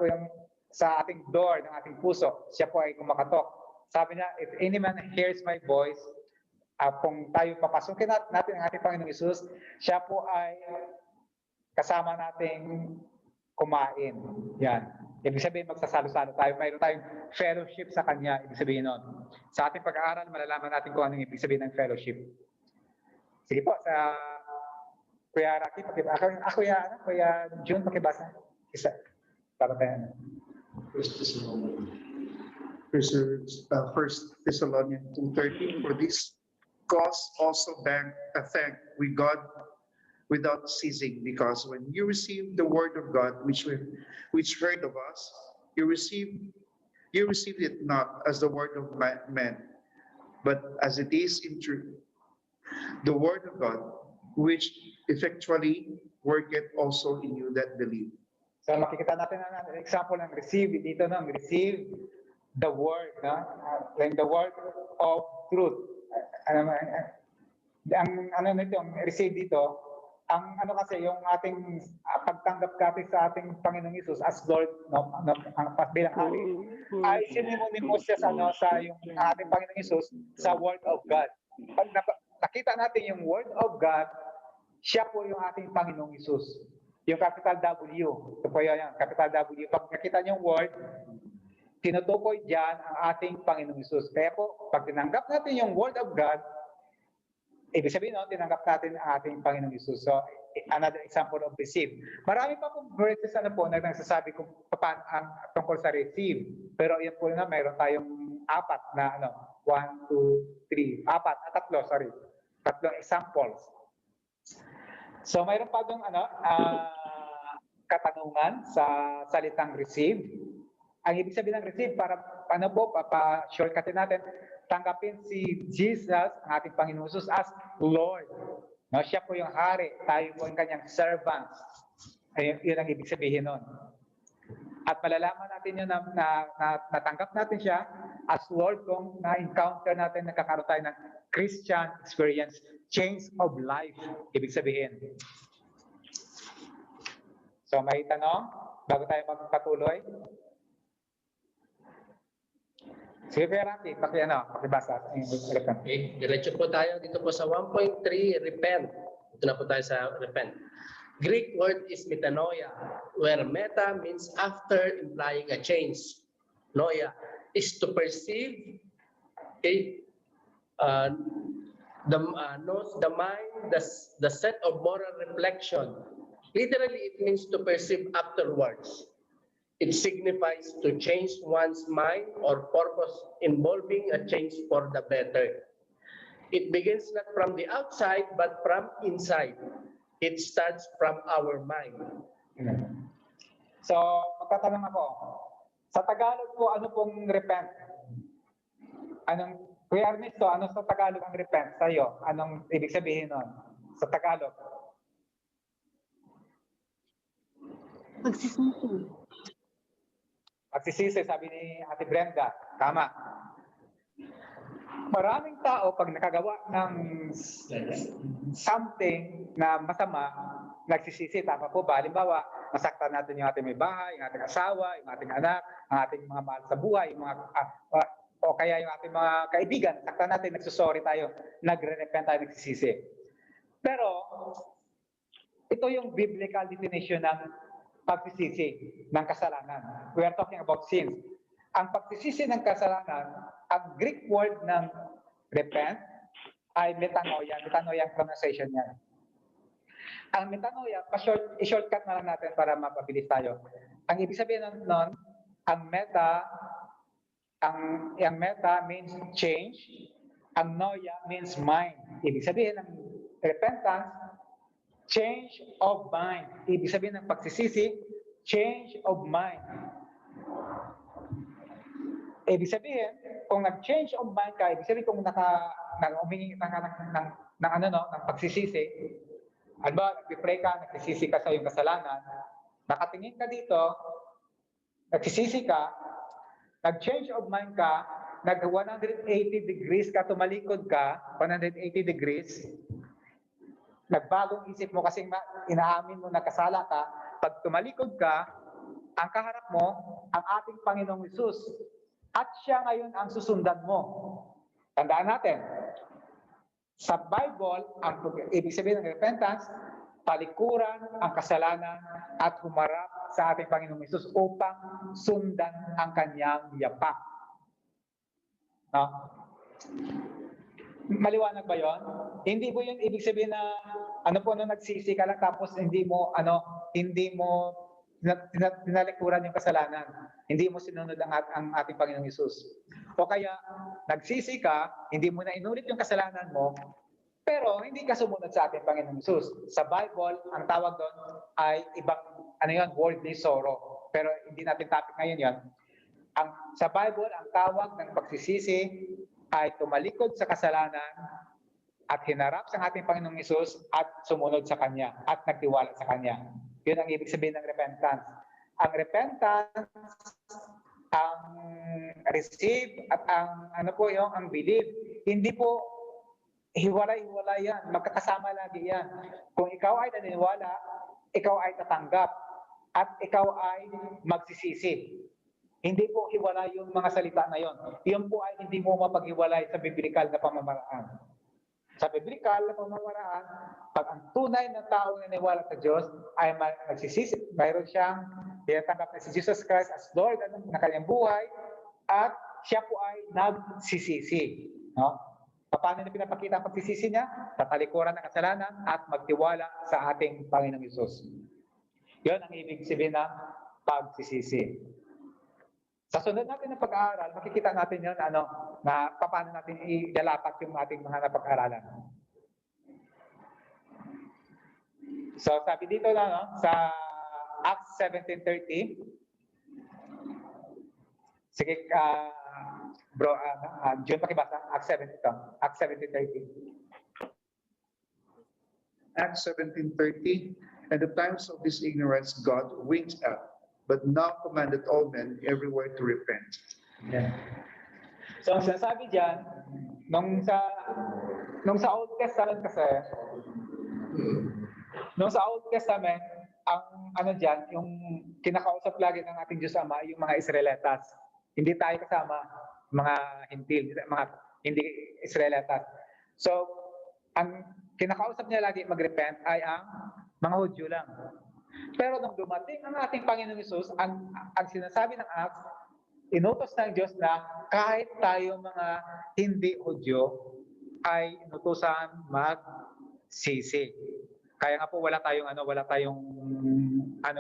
ating door ng ating puso, siya po ay kumakatok. Sabi niya, if any man hears my voice, kung tayo papasukin natin ang ating Panginoon Jesus, siya po ay kasama nating kumain. Yan. Ibig sabihin, magsasalo-salo tayo. Mayroon tayong fellowship sa Kanya. Ibig sabihin nun. Sa ating pag-aaral, malalaman natin kung anong ibig sabihin ng fellowship. Sige po, sa Kuya Rocky, Kuya June, pakibasa. Isa. Para tayo. First Thessalonians 2:13. For this cause also thank we God without ceasing, because when you receive the word of God, which heard of us, you received it not as the word of man, but as it is in truth, the word of God, which effectually worketh also in you that believe. So makikita natin ang example ng receive dito, receive the word, like the word of truth. Ang receive dito, ang kasi yung ating pagtanggap natin sa ating Panginoong Hesus as Lord, bilang hari, ay sinimuni mo siya sa yung ating Panginoong Hesus sa Word of God. Pag nakita natin yung Word of God, siya po yung ating Panginoong Hesus. Yung capital W, ito po yan, capital W. Pag nakita niyo yung Word, tinutukoy dyan ang ating Panginoong Hesus. Kaya po, pag tinanggap natin yung Word of God, ibig sabihin, tinanggap natin ang ating Panginoong Hesus. So, another example of receive. Marami pa pong verses na nagsasabi kung paano ang tungkol sa receive. Pero yan po na, mayroon tayong apat na ano, 1, 2, 3, tatlo, sorry. Tatlong examples. So mayroon pa dong katanungan sa salitang receive. Ang ibig sabihin ng receive, para shortcutin natin, tanggapin si Jesus, ang ating Panginoon Jesus, as Lord. No, siya po yung hari, tayo po yung kanyang servants. Yun ang ibig sabihin nun. At malalaman natin yun na natanggap natin siya as Lord kung na-encounter natin, nagkakaroon tayo ng Christian experience, change of life, ibig sabihin. So may tanong bago tayo magpatuloy? Sige, Kuya Randy, pakibasa. Okay, diretso po tayo dito po sa 1.3, repent. Ito na po tayo sa repent. Greek word is metanoia, where meta means after, implying a change. Noia is to perceive the mind, the set of moral reflection. Literally, it means to perceive afterwards. It signifies to change one's mind or purpose involving a change for the better. It begins not from the outside, but from inside. It starts from our mind. So, magtatanong ako. Sa Tagalog po, ano pong repent? Kuya Ernesto, ano sa Tagalog ang repent sa'yo? Anong ibig sabihin nun? Sa Tagalog? Pagsisisi. Pagsisisi, sabi ni Ate Brenda. Tama. Maraming tao pag nakagawa ng something na masama, nagsisisi. Tama po ba? Halimbawa, masaktan natin yung ating may bahay, yung ating asawa, yung ating anak, ang ating mga mahal sa buhay, yung mga, o kaya yung ating mga kaibigan, saktan natin, nagsusorry tayo, nagre-repent tayo, nagsisisi. Pero, ito yung biblical definition ng pagsisisi ng kasalanan. We are talking about sins. Ang pagsisisi ng kasalanan, ang Greek word ng repent ay metanoia. Metanoia ang pronunciation niya. Ang metanoia, i-shortcut na lang natin para mapabilis tayo. Ang ibig sabihin nun, ang meta means change, ang noia means mind. Ibig sabihin ng repentance, change of mind. Ibig sabihin ng pagsisisi, change of mind. Ibig sabihin, kung nag-change of mind ka, ibig sabihin kung humingi ng pagsisisi, nag-pray ka, nagsisisi ka sa iyong kasalanan, nakatingin ka dito, nagsisisi ka, nag-change of mind ka, nag-180 degrees ka, tumalikod ka, 180 degrees, nagbagong isip mo kasi inaamin mo na kasala ka, pag tumalikod ka, ang kaharap mo, ang ating Panginoong Hesus. At siya ngayon ang susundan mo. Tandaan natin, sa Bible, ang ibig sabihin ng repentance, talikuran ang kasalanan at humarap sa ating Panginoong Hesus upang sundan ang kanyang yapak. No? Maliwanag ba yon? Hindi po yun ibig sabihin na nagsisi ka lang tapos hindi mo tinalikuran yung kasalanan. Hindi mo sinunod ang ating Panginoong Hesus. O kaya, nagsisi ka, hindi mo na inulit yung kasalanan mo, pero hindi ka sumunod sa ating Panginoong Hesus. Sa Bible, ang tawag doon ay ibang, worldly sorrow. Pero hindi natin topic ngayon yan. Sa Bible, ang tawag ng pagsisisi ay tumalikod sa kasalanan at hinarap sa ating Panginoong Hesus at sumunod sa Kanya at nagtiwala sa Kanya. Yun ang ibig sabihin ng repentance. Ang repentance, ang receive at ang believe, hindi po hiwalay-hiwalay yan. Magkakasama lagi yan. Kung ikaw ay naniniwala, ikaw ay tatanggap at ikaw ay magsisisi. Hindi po hiwalay yung mga salita na yon. Yun po ay hindi mo mapaghiwalay sa biblical na pamamaraan. Sa biblical na pamamaraan, pag ang tunay na tao na naniwala sa Diyos ay magsisisi, mayroon siyang tinatanggap na si Jesus Christ as Lord na kanyang buhay at siya po ay nagsisisi. No? Paano na pinapakita ang pagsisisi niya? Tatalikuran ng kasalanan at magtiwala sa ating Panginoong Hesus. Yun ang ibig sabihin ng pagsisisi. Sa sunod natin na pag-aaral, makikita natin yun, na paano natin ilalapat yung ating mga napag-aralan. So, sabi dito na, sa Acts 17:30. Sige, bro, June, pakibasa. Acts 17:30. Acts 17:30, and the times of this ignorance God winked at, but now commanded all men everywhere to repent. Yeah. So, ang sinasabi dyan, nung sa Old Testament kasi, ang dyan, yung kinakausap lagi ng ating Diyos Ama, yung mga Israelitas. Hindi tayo kasama, mga hindi Israelitas. So, ang kinakausap niya lagi mag-repent ay ang mga Hudyo lang. Pero nung dumating ang ating Panginoong Hesus, ang sinasabi ng Acts, inutos ng Diyos na kahit tayo mga hindi Hudyo ay inutusan magsisi. Kaya nga po wala tayong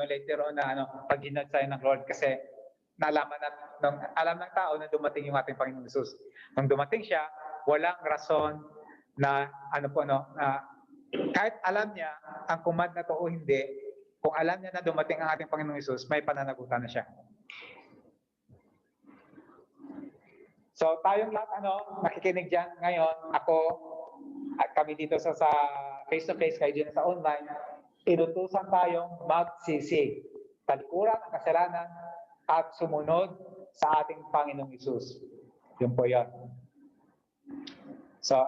later on na pag tayo ng Lord kasi alam ng tao na dumating yung ating Panginoong Hesus. Nung dumating siya, walang rason na kahit alam niya ang command na to o hindi, kung alam niya na dumating ang ating Panginoong Hesus, may pananagutan na siya. So tayong lahat nakikinig diyan ngayon, ako at kami dito sa face-to-face, kayo dyan sa online, inutusan tayong magsisi, talikuran ang kasalanan at sumunod sa ating Panginoong Hesus. Yun po yan. So,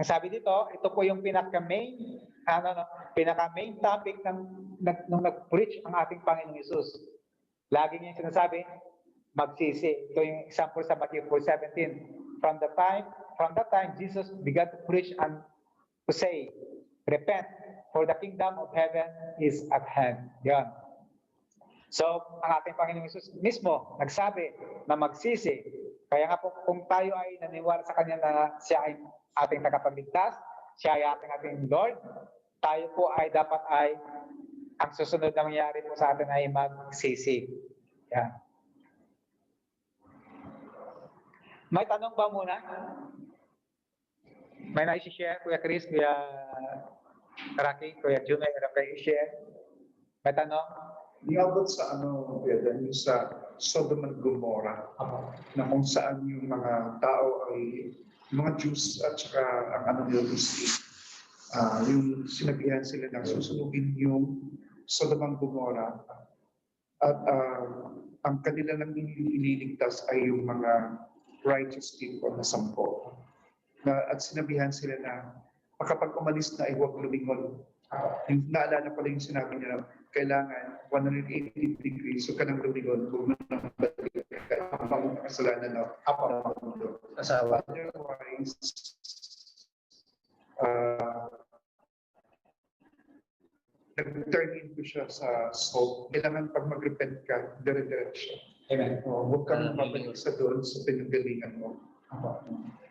ang sabi dito, ito po yung pinaka-main topic nung nag-preach ang ating Panginoong Hesus. Lagi niya sinasabi, magsisi. Ito yung example sa Matthew 4:17. From that time, Jesus began to preach and to say, repent, for the kingdom of heaven is at hand. Yan. So, ang ating Panginoong Hesus mismo nagsabi na magsisi. Kaya nga po, kung tayo ay naniwala sa Kanya na siya ay ating tagapagligtas, siya ay ating Lord, tayo po ay dapat ang susunod na mangyari po sa atin ay magsisi. Yan. May tanong ba muna? May na-share, Kuya Chris, Kuya Rocky, Kuya Jume, meron kayo i-share? May tanong? Iabot sa yung sa Sodom and Gomorrah, na kung saan yung mga tao ay, mga Jews at saka ang yung sinabihan sila na susunugin yung Sodom and Gomorrah at ang kanila lang ililigtas ay yung mga righteous people na 10. At sinabihan sila na kapag umalis na ay huwag lumingon. Yung naalala pala yung sinabi niya na kailangan 180 degrees, so ka nang lumingon, huwag mo nang balik ang kasalanan na asawa. Otherwise, nag-turn into siya sa salt. Kailangan pag mag-repent ka, dire-diretso. Amen. Huwag kang mabalik sa doon sa pinagalingan mo.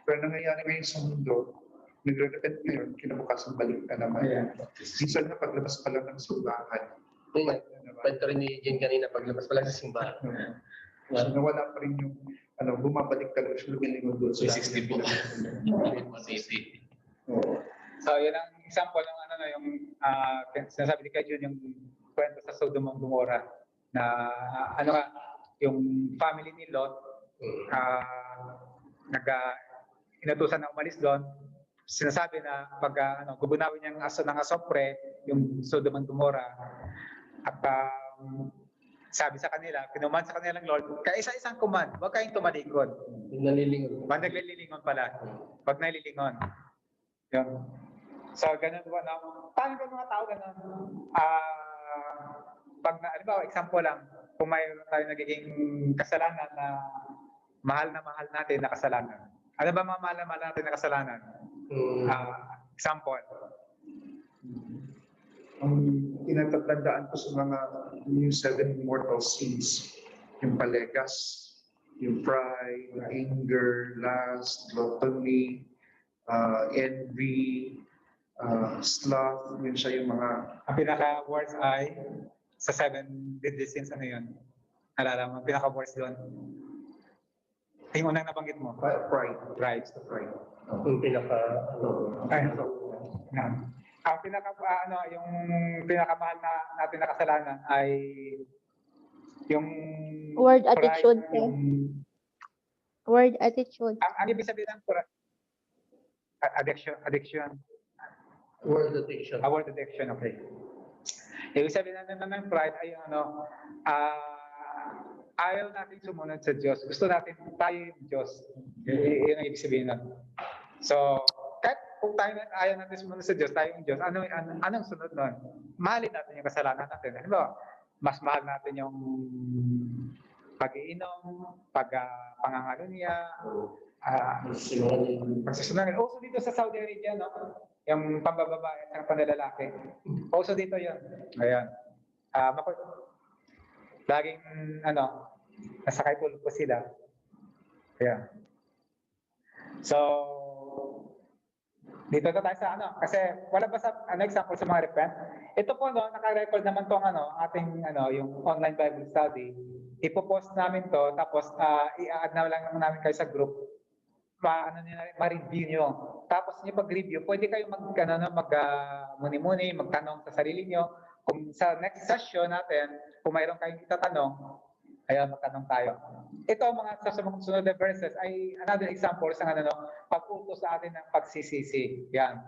Pero nangyayari ngayon sa mundo, nagre-repent ngayon, kinabukasan balik ka naman. Minsan na paglabas pa lang ng simbahan. Kwento rin ni Jen kanina, paglabas pa lang sa simbahan. So nawala pa rin yung, bumabalik ka lang, lumilingon doon sa 60 po. 180. So, yun ang example ng yung sinasabi ni Kajun, yung kwento sa Sodom and Gomorrah na yung family ni Lot inutusan na umalis doon. Sinasabi na pag gubunawin niya ng asopre, yung Sodom and Gomorrah, at sabi sa kanila, kinuman sa kanila ng Lord, kaisa-isang command, huwag kayong tumalikod. Nalilingon. Pag naglililingon pala. Pag nalilingon. Yun. So, ganun ba na? Paano ba mga tao ganun? Halimbawa, example lang, kung mayroon tayo nagiging kasalanan na mahal natin na kasalanan. Ano ba mga mahal natin na kasalanan? Example. Ang tinatatandaan ko sa mga new 7 mortal sins, yung palegas, yung pride, anger, lust, gluttony, envy, sloth, yun siya yung mga... Ang pinaka-worst ay sa 7 deadly sins, ano yun? Alala mo, pinaka-worst doon. Yung unang nabanggit mo. Pride. Pride. Pride. Yung pinaka, Ay, yan. Ang yung pinakamahal natin na kasalanan ay yung Word pride, attitude. Word attitude. ang ibig sabihin ng addiction. word addiction. Word addiction, okay. Ibig sabihin natin ng pride ay ayaw natin sumunod sa Diyos. Gusto natin tayo yung Diyos. Yun ang ibig sabihin nun. So, kahit kung ayaw natin sumunod sa Diyos, tayo yung Diyos, anong sunod nun? Mahalin natin yung kasalanan natin. Ano? Mas mahal natin yung pag-iinom, pangangalunya, pagsisunangin. Also dito sa Saudi Arabia, no? Yung pambababae at panlalaki. Also dito yun. Ayan. Laging, nasakay po sila. Ayan. So, dito na tayo sa kasi wala ba sa example sa mga repent? Ito po naka-record naman tong ating yung online Bible study. Ipo-post namin to tapos i-add na lang namin kayo sa group. Ma-review nyo. Tapos niyo pag-review, pwede kayo muni-muni, magtanong sa sarili nyo. Kung sa next session natin, kung mayroon kayong itatanong, ayan, magtanong tayo. Ito, mga susunod na verses ay another example sa pag-utos sa atin ng pagsisisi. Yan.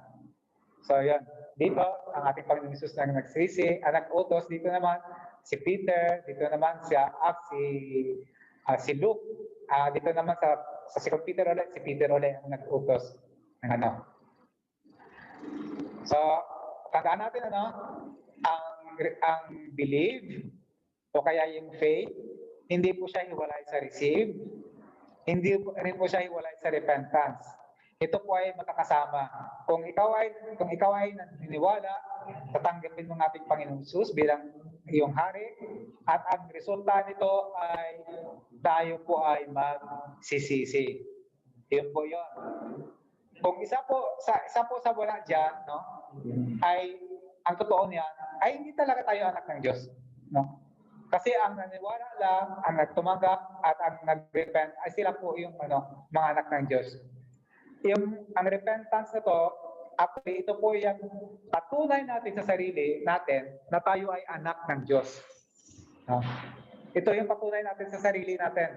So, yan. Dito, ang ating Panginoon Jesus na nagsisi, nag-utos. Dito naman, si Peter. Dito naman si Luke. Dito naman sa si Peter ulit, ang nag-utos. So, tandaan natin, ang believe, o kaya yung faith, hindi po siya hiwalay sa receive, hindi rin po siya hiwalay sa repentance. Ito po ay magkakasama. Kung ikaw ay naniniwala, tatanggapin mo ng ating Panginoong Jesus bilang iyong hari, at ang resulta nito ay tayo po ay magsisisi. Yun po yun. Kung isa po sa wala dyan, ay ang totoo niyan, ay hindi talaga tayo anak ng Diyos. Kasi ang naniwala lang, ang nagtumanggap at ang nag-repent ay sila po yung mga anak ng Diyos. Ang repentance na to, actually ito po yung patunay natin sa sarili natin na tayo ay anak ng Diyos. Ito yung patunay natin sa sarili natin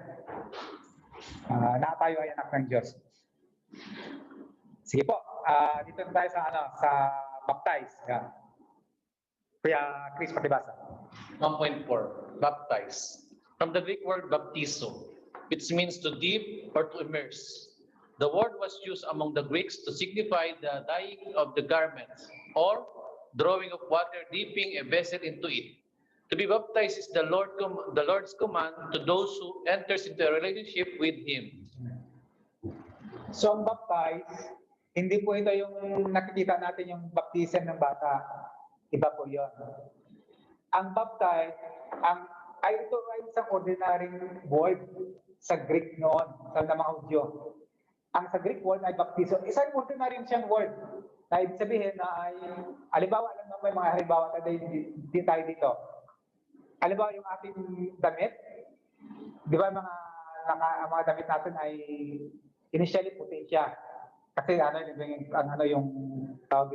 na tayo ay anak ng Diyos. Sige po, dito na tayo sa baptize. Kuya Chris, pakibasa. 1.4, baptize. From the Greek word baptizo, which means to dip or to immerse. The word was used among the Greeks to signify the dyeing of the garments or drawing of water, dipping a vessel into it. To be baptized is the Lord's command to those who enters into a relationship with Him. So ang baptize, hindi po ito yung nakikita natin yung baptism ng bata. Iba po yun. Ang baptize, ito ay isang ordinary word sa Greek noon, sa mga Hudyo. Ang sa Greek word ay baptizo. Isang ordinary siyang word. Na ibig sabihin na ay, halimbawa lang naman may mga halimbawa tayo dito. Halimbawa yung ating damit, di ba mga damit natin ay initially puti siya. Kasi yung tawag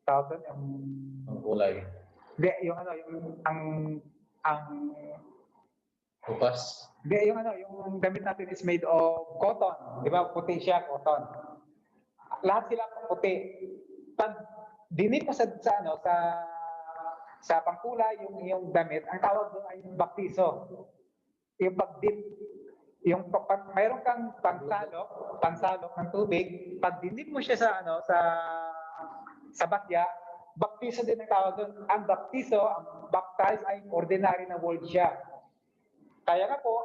doon, Ang kulay. Hindi, ang Bukas. Hindi, yung damit natin is made of cotton. Di ba? Puti siya, cotton. Lahat sila puti. Pag dinip mo sa pangkulay yung damit, ang tawag doon ay baptizo. Yung pag-dip. Pag mayroon kang pansalok ng tubig, pag dinip mo siya sa batya, baptizo din ang tawag doon. Ang baptizo, ang baptize ay ordinary na word siya. Kaya nga po,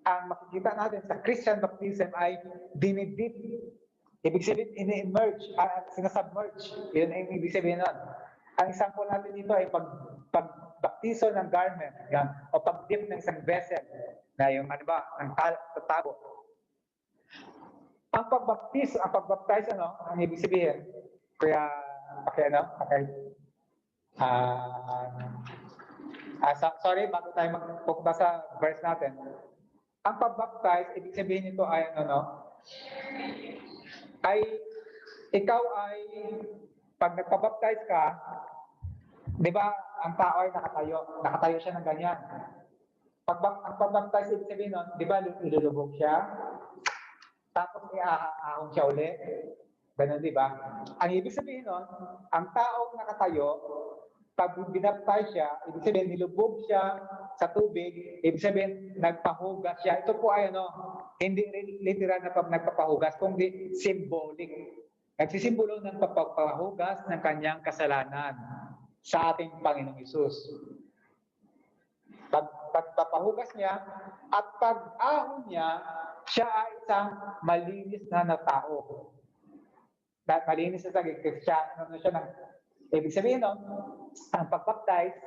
ang makikita natin sa Christian baptism ay dinidip. Ibig sabihin, ini-emerge, sinasubmerge. Yun ang ibig sabihin nun. Ang example natin dito ay pagbaptiso ng garment, yan, o pag-dip ng isang vessel, na yung ang tatago. Ang pagbaptize, ang ibig sabihin, Sorry, bago tayo magpunta sa verse natin. Ang pagbaptize, ibig sabihin nito ay ay ikaw ay pag nagpabaptize ka, di ba, ang tao ay nakatayo siya ng ganyan. Ang pagbaptize, ibig sabihin nun, di ba, ilulubog siya, tapos iaahon siya uli. Ganun, di ba? Ang ibig sabihin nun, ang taong nakatayo, pag binaptize siya, ibig sabihin, nilubog siya sa tubig, ibig sabihin, nagpahugas siya. Ito po ay hindi literal na nagpapahugas, kundi symbolic. Nagsisimbolo ng pagpapahugas ng kanyang kasalanan sa ating Panginoong Hesus. Pagpapahugas niya at pag-ahon niya, siya ay isang malinis na tao. Malinis na siya ng ibig sabihin ang pagbaptize,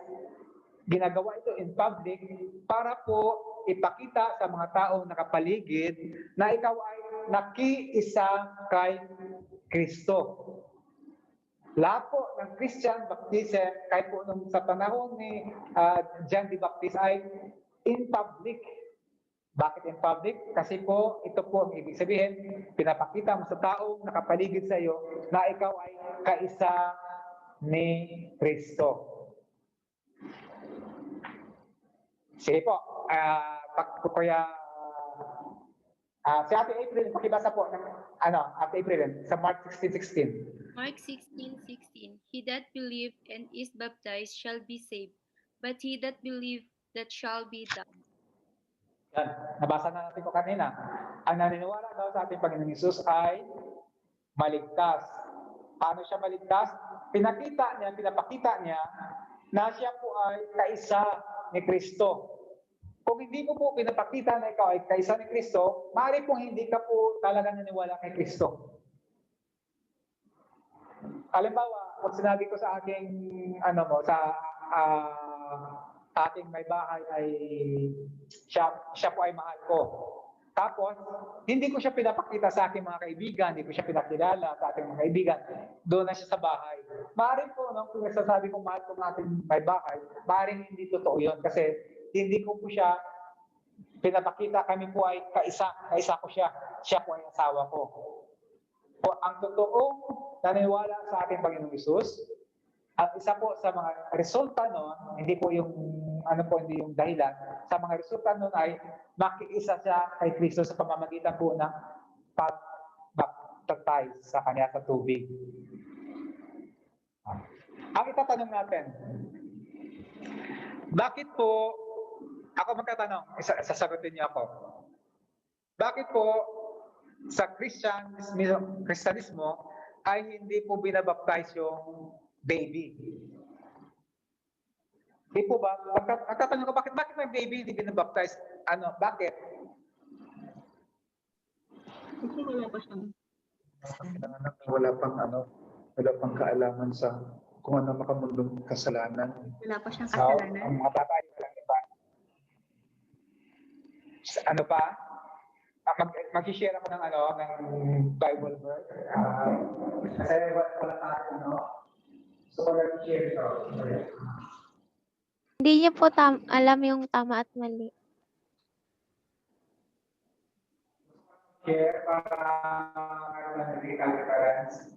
ginagawa ito in public para po ipakita sa mga taong nakapaligid na ikaw ay nakiisa kay Kristo. Lahat po ng Christian baptism, kahit po nung sa panahon ni John the Baptist ay in public. Bakit in public? Kasi po, ito po ang ibig sabihin, pinapakita mo sa taong nakapaligid sa iyo na ikaw ay kaisa ni Kristo. Sige po, si Ate April, pakibasa po ng Ate April, sa Mark 16:16. Mark 16:16. He that believe and is baptized shall be saved, but he that believe that shall be damned. Yan, nabasa na natin ko kanina. Ang naniniwala daw sa ating Panginoong Hesus ay maligtas. Paano siya maligtas? Pinapakita niya na siya po ay kaisa ni Kristo. Kung hindi mo po pinapakita na ikaw ay kaisa ni Kristo, maaari pong hindi ka po talaga naniniwala kay Kristo. Halimbawa, pag sinabi ko sa aking ating may bahay ay siya po ay mahal ko. Tapos, hindi ko siya pinapakita sa aking mga kaibigan, hindi ko siya pinakilala sa ating mga kaibigan, doon na siya sa bahay. Maaaring po, kung nasasabi kong mahal ko ng ating may bahay, maaaring hindi totoo yun kasi hindi ko po siya pinapakita, kami po ay kaisa ko siya po ay asawa ko. O, ang totoong naniniwala sa ating Panginoong Hesus, at isa po sa mga resulta nun, hindi po yung hindi yung dahilan, sa mga resulta nun ay makiisa siya kay Kristo sa pamamagitan po ng pag-baptize sa kanya sa tubig. Ang itatanong natin, bakit po, ako magtatanong, sasagutin niyo ako, bakit po sa Kristyanismo ay hindi po binabaptize yung baby? Hindi po ba? Magtatanong ko, bakit may baby hindi binabaptize? Bakit? Kasi wala pa siyang wala pang kaalaman sa kung ano makamundong kasalanan. Wala pa siyang kasalanan. Ang mga tatay, ano pa? Mag-share ako ng Bible verse. Kasi wala tayo, So, mag-share ito. Hindi niya po alam yung tama at mali. Share para nag-recall parents.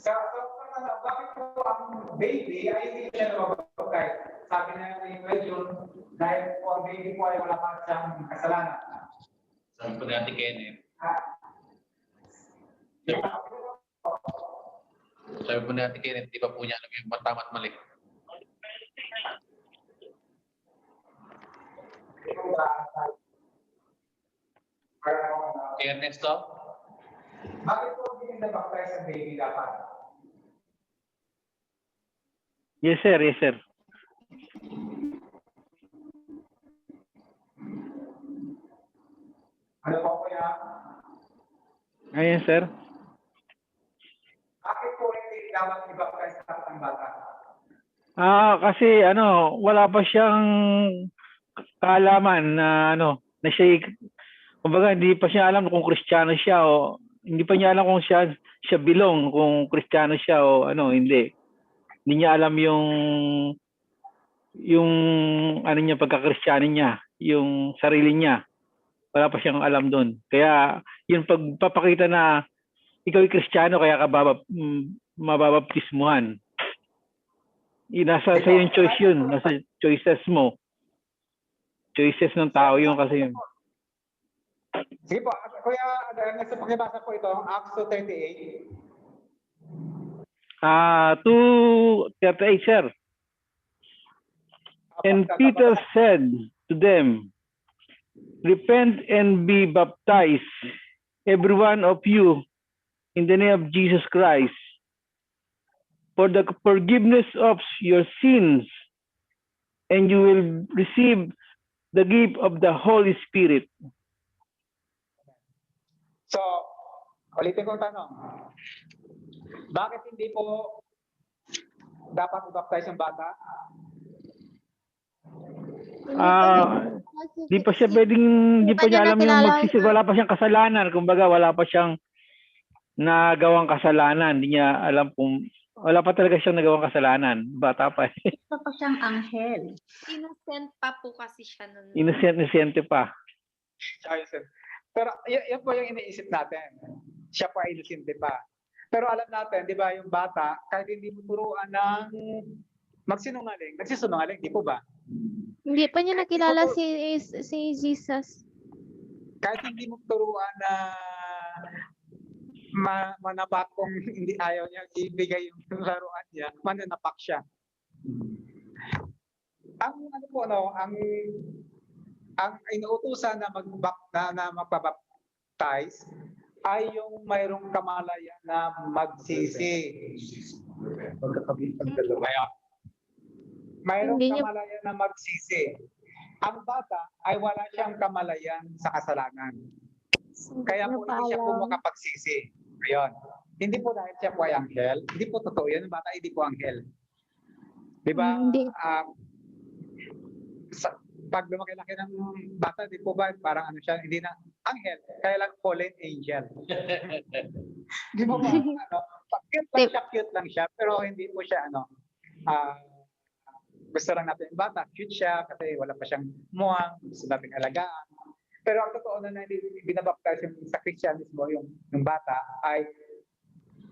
Bakit po ang baby ay hindi siya nababaptize? Sabi na yung medyo dahil po ang baby po ay wala pa siyang kasalanan. Sabi po natin Kenneth. Sabi po natin Kenneth, di ba po niya alam yung tama at mali? Ernesto? Bakit po hindi nabaptize ang baby dapat? Yes, sir. Yes, sir. Ano po kuya? Ayan, sir. Bakit po hindi dapat i-baptize ang bata? Kasi wala pa siyang kaalaman na na siya, kumbaga hindi pa siya alam kung Kristiyano siya o hindi pa niya alam kung siya belong, kung Kristiyano siya o hindi. Hindi niya alam yung yung ano niya, pagkakristyano niya, yung sarili niya. Wala pa siyang alam doon. Kaya yung pagpapakita na ikaw ay kristyano kaya ka mababaptismuhan. Nasa sa yung choice yun, nasa choices mo. Choices ng tao yun kasi yun. Sige po, Kuya Ernesto, pakibasa po ito, Acts 2:38. 2:38, sir. And Peter said to them, repent and be baptized, every one of you, in the name of Jesus Christ, for the forgiveness of your sins, and you will receive the gift of the Holy Spirit. So, ulitin ko ang tanong. Bakit hindi po dapat i-baptize yung bata? Di pa siya pwedeng, di pa niya alam yung magsisid. Wala pa siyang kasalanan. Kumbaga, wala pa siyang nagawang kasalanan. Hindi niya alam kung, wala pa talaga siyang nagawang kasalanan. Bata pa. Ito pa siyang anghel. Innocent pa po kasi siya nun. Innocent pa. Pero yan po yung iniisip natin. Siya pa innocent pa. Pero alam natin, di ba, yung bata, kahit hindi mo turuan ng magsinungaling, nagsisunungaling, di po ba? Hindi pa niya nakilala si Jesus. Kahit hindi mo turuan na manapak kung hindi ayaw niya ibigay yung laruan niya, mananapak siya. Ang ano po, no, ang inuutusan na magpabaptize ay yung mayroong kamalayan na magsisi. Mayroong kamalayan na magsisi. Ang bata ay wala siyang kamalayan sa kasalanan. Kaya po hindi siya po makapagsisi. Ayun. Hindi po dahil siya po ay anghel. Hindi po totoo yun. Ang bata hindi po anghel. Di ba? Pag lumaki-laki ng bata, di po ba parang ano siya, hindi na anghel, kaya lang fallen angel. Di po ba? Cute lang siya, pero hindi po siya gusto lang natin yung bata, cute siya kasi wala pa siyang muwang, gusto natin alagaan. Pero ang totoo na binabaptize sa Christianismo yung bata ay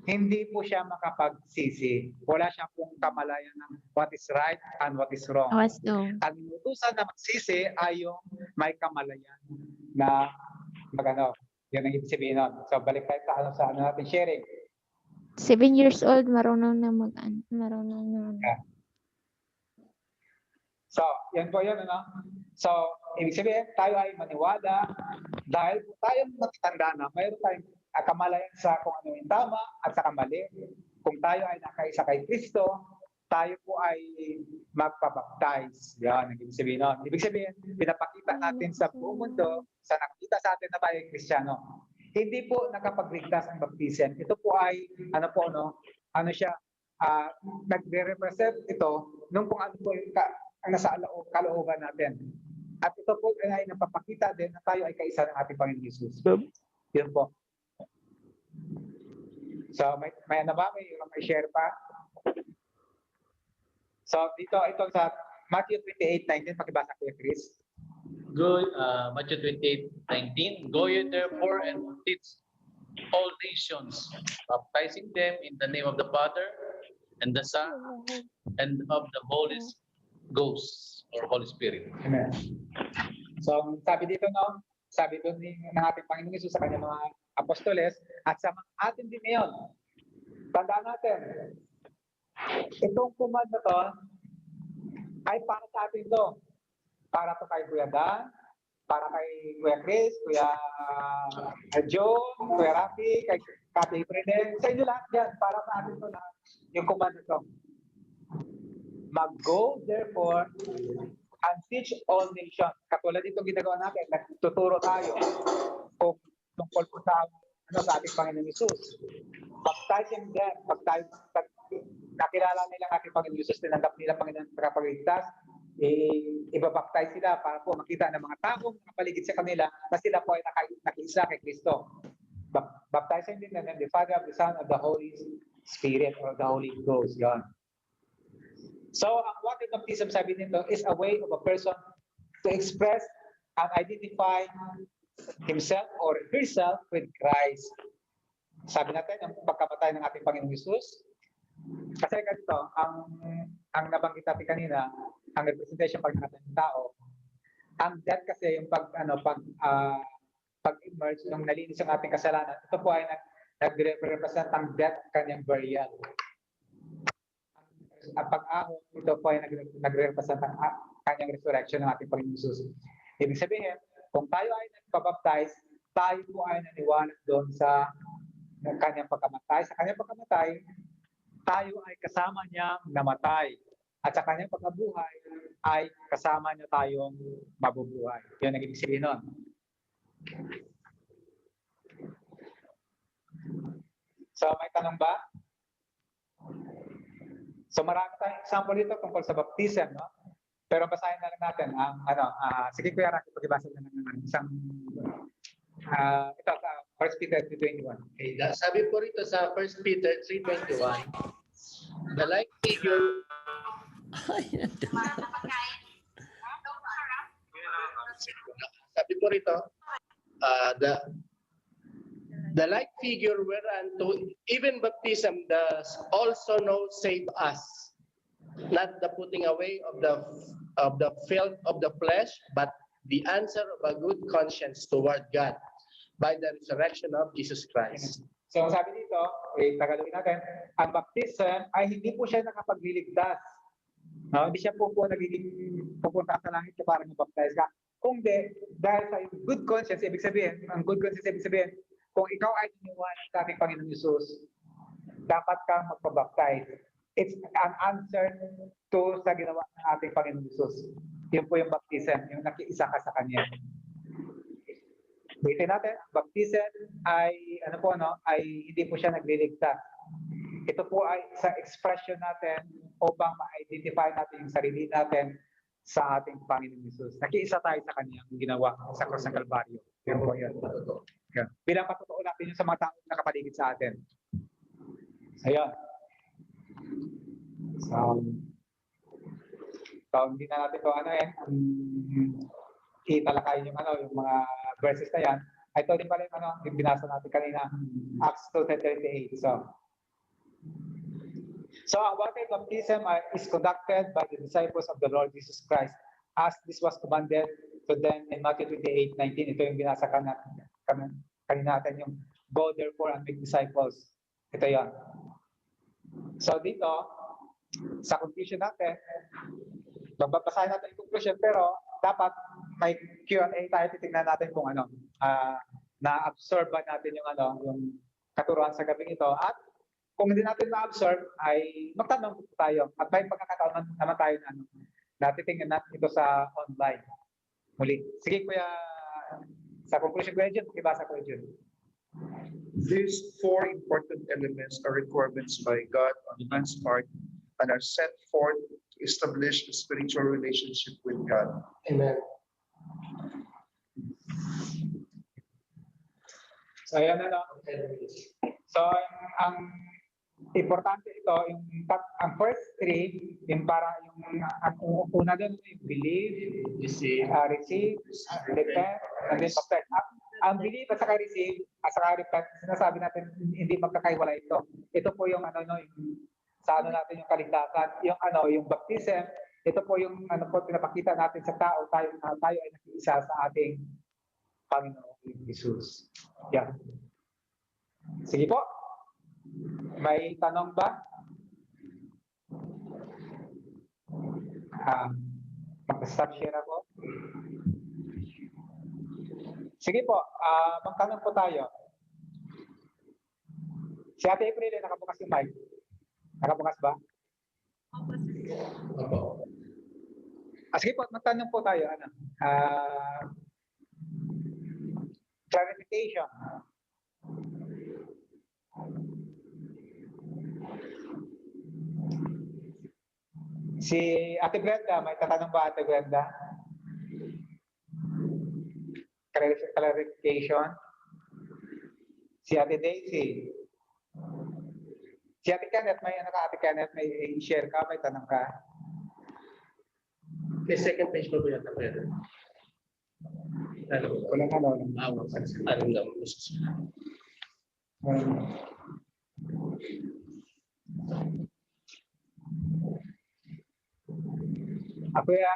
hindi po siya makapagsisi. Wala siya pong kamalayan ng what is right and what is wrong. Ang inutusan na magsisi ay yung may kamalayan na magano. Yun ang ibig sabihin nun. So balik tayo sa ano natin sharing. 7 years old, marunong na marunong na. Yeah. So, yan po yun, ano? So, ibig sabihin, tayo ay maniwala dahil po tayong matatanda na, mayroon tayong kamalayan sa kung ano yung tama at sa kamali. Kung tayo ay nakaisa kay Kristo, tayo po ay magpabaptize. Yan, ang ibig sabihin nun. Ibig sabihin, pinapakita natin sa buong mundo, sa nakita sa atin na tayo ay Kristiyano. Hindi po nakapagligtas ang baptism. Ito po ay, ano siya, nagre-represent ito nung kung ano po yung ang nasa kalooban natin. At ito po ay napapakita din na tayo ay kaisa ng ating Panginoon Jesus. Yun po. So, may ano ba? May share pa? So, dito, ito sa Matthew 28:19, pakibasa ko yung Chris. Go, Matthew 28:19. Go ye therefore and teach all nations, baptizing them in the name of the Father and the Son and of the Holy Ghost or Holy Spirit. Amen. So, sabi dito, no? Sabi doon ng ating Panginoon Jesus sa kanyang mga apostoles at sa mga atin din ngayon. Tandaan natin, itong command na to ay para sa atin to. Para to kay Kuya Dan, para kay Kuya Chris, Kuya Joe, Kuya Rafi, kay Kati Preden, sa inyo lahat yan, para sa atin to na yung command na to. Mag-go, therefore, and teach all nations. Katulad dito ginagawa natin, nagtuturo tayo kung tungkol po sa ating Panginoon Jesus. Baptizing them, nakilala nila ang ating Panginoon Jesus, tinanggap nila Panginoon nakapagligtas, ibabaptize sila para po makita ng mga taong nakapaligid sa kanila na sila po ay nakiisa kay Kristo. Baptizing them in the Father, the Son, of the Holy Spirit, or the Holy Ghost. Yan. So, ang water baptism, sabi nito, is a way of a person to express and identify himself or herself with Christ. Sabi natin, ang pagkamatay ng ating Panginoong Hesus. Kasi ganito, ang nabanggit natin kanina, ang representation pag ng tao, ang death kasi yung pag-emerge ng nalinis ang ating kasalanan, ito po ay nag-represent ang death, kanyang burial. Ang pag-ahon, ito po ay nag-represent ang kanyang resurrection ng ating Panginoong Hesus. Ibig sabihin, kung tayo ay nagpabaptize, tayo po ay naniwala doon sa kanyang pagkamatay. Sa kanyang pagkamatay, tayo ay kasama niyang namatay. At sa kanyang pagkabuhay, ay kasama niya tayong mabubuhay. Yun ang ibig sabihin nun. So, may tanong ba? So, marami tayong example dito tungkol sa baptism, no? Pero basahin na lang natin ang sige Kuya Rocky, pag-ibasa na lang isang ito sa 1 Peter 3:21. Okay, sabi po rito sa 1 Peter 3:21, the like figure sabi po rito, the like figure whereunto even baptism does also now save us, not the putting away of the filth of the flesh, but the answer of a good conscience toward God by the resurrection of Jesus Christ. So, sabi dito, tagalogin natin, ang baptism ay hindi po siya nakapagliligtas. No? Hindi siya po nagiging pupunta sa langit ka para mag-baptize ka. Kung di, dahil sa good conscience, ibig sabihin, ang good conscience ibig sabihin, kung ikaw ay tiniwala sa ating Panginoong Hesus, dapat kang magpabaptize. It's an answer to sa ginawa ng ating Panginoong Hesus. Yun po yung baptism, yung nakiisa ka sa Kanya. Buitin natin, ang baptism ay, ay hindi po siya nagliligtas. Ito po ay isang expression natin upang ma-identify natin yung sarili natin sa ating Panginoong Hesus. Nakiisa tayo sa Kanya, yung ginawa sa Cross ng Kalbaryo. Yun po yun. Bilang patotoo natin yung sa mga taong nakapaligid sa atin. Ayun. So hindi na natin ito, italakay yung mga verses na yan. Ito din pala yung binasa natin kanina, Acts 2:38. So ang water baptism is conducted by the disciples of the Lord Jesus Christ as this was commanded to them in Matthew 28:19. Ito yung binasa kanina natin, yung go therefore and make disciples. Ito yan. So dito, sa conclusion natin, magbabasahin natin yung conclusion, pero dapat may Q&A tayo, titingnan natin kung na-absorb ba natin yung katuruan sa gabing ito. At kung hindi natin ma-absorb, ay magtanong tayo. At may pagkakataon naman tayo na titingnan natin ito sa online. Muli. Sige, Kuya, sa conclusion, Kuya Jun, ibasa Kuya Jun. These four important elements are requirements by God on man's part and are set forth to establish a spiritual relationship with God. Amen. So, ayan na. So, ang importante ito, ang first three, yung ang una din, yung believe, receive, repent, and then baptize. Ang believe at saka receive, at saka repent, sinasabi natin, hindi magkakaiwala ito. Ito po yung sa natin yung kaligtasan, yung baptism, ito po yung pinapakita natin sa tao, tayo ay nakiisa sa ating Panginoong Hesus. Yan. Sige po. May tanong ba? Mag-stop share ako. Sige po, magtanong po tayo. Si Ate April, nakabukas yung mic. Nakabukas ba? Sige po, magtanong po tayo. Clarification. Si Ate Brenda, may tatanong ba Ate Brenda? Clarification. Si Ate Daisy. Si Ate Kenneth, may Ate Kenneth, may share ka, may tanong ka? The second page po yata po yan. Walang ano. Anong lang. Kuya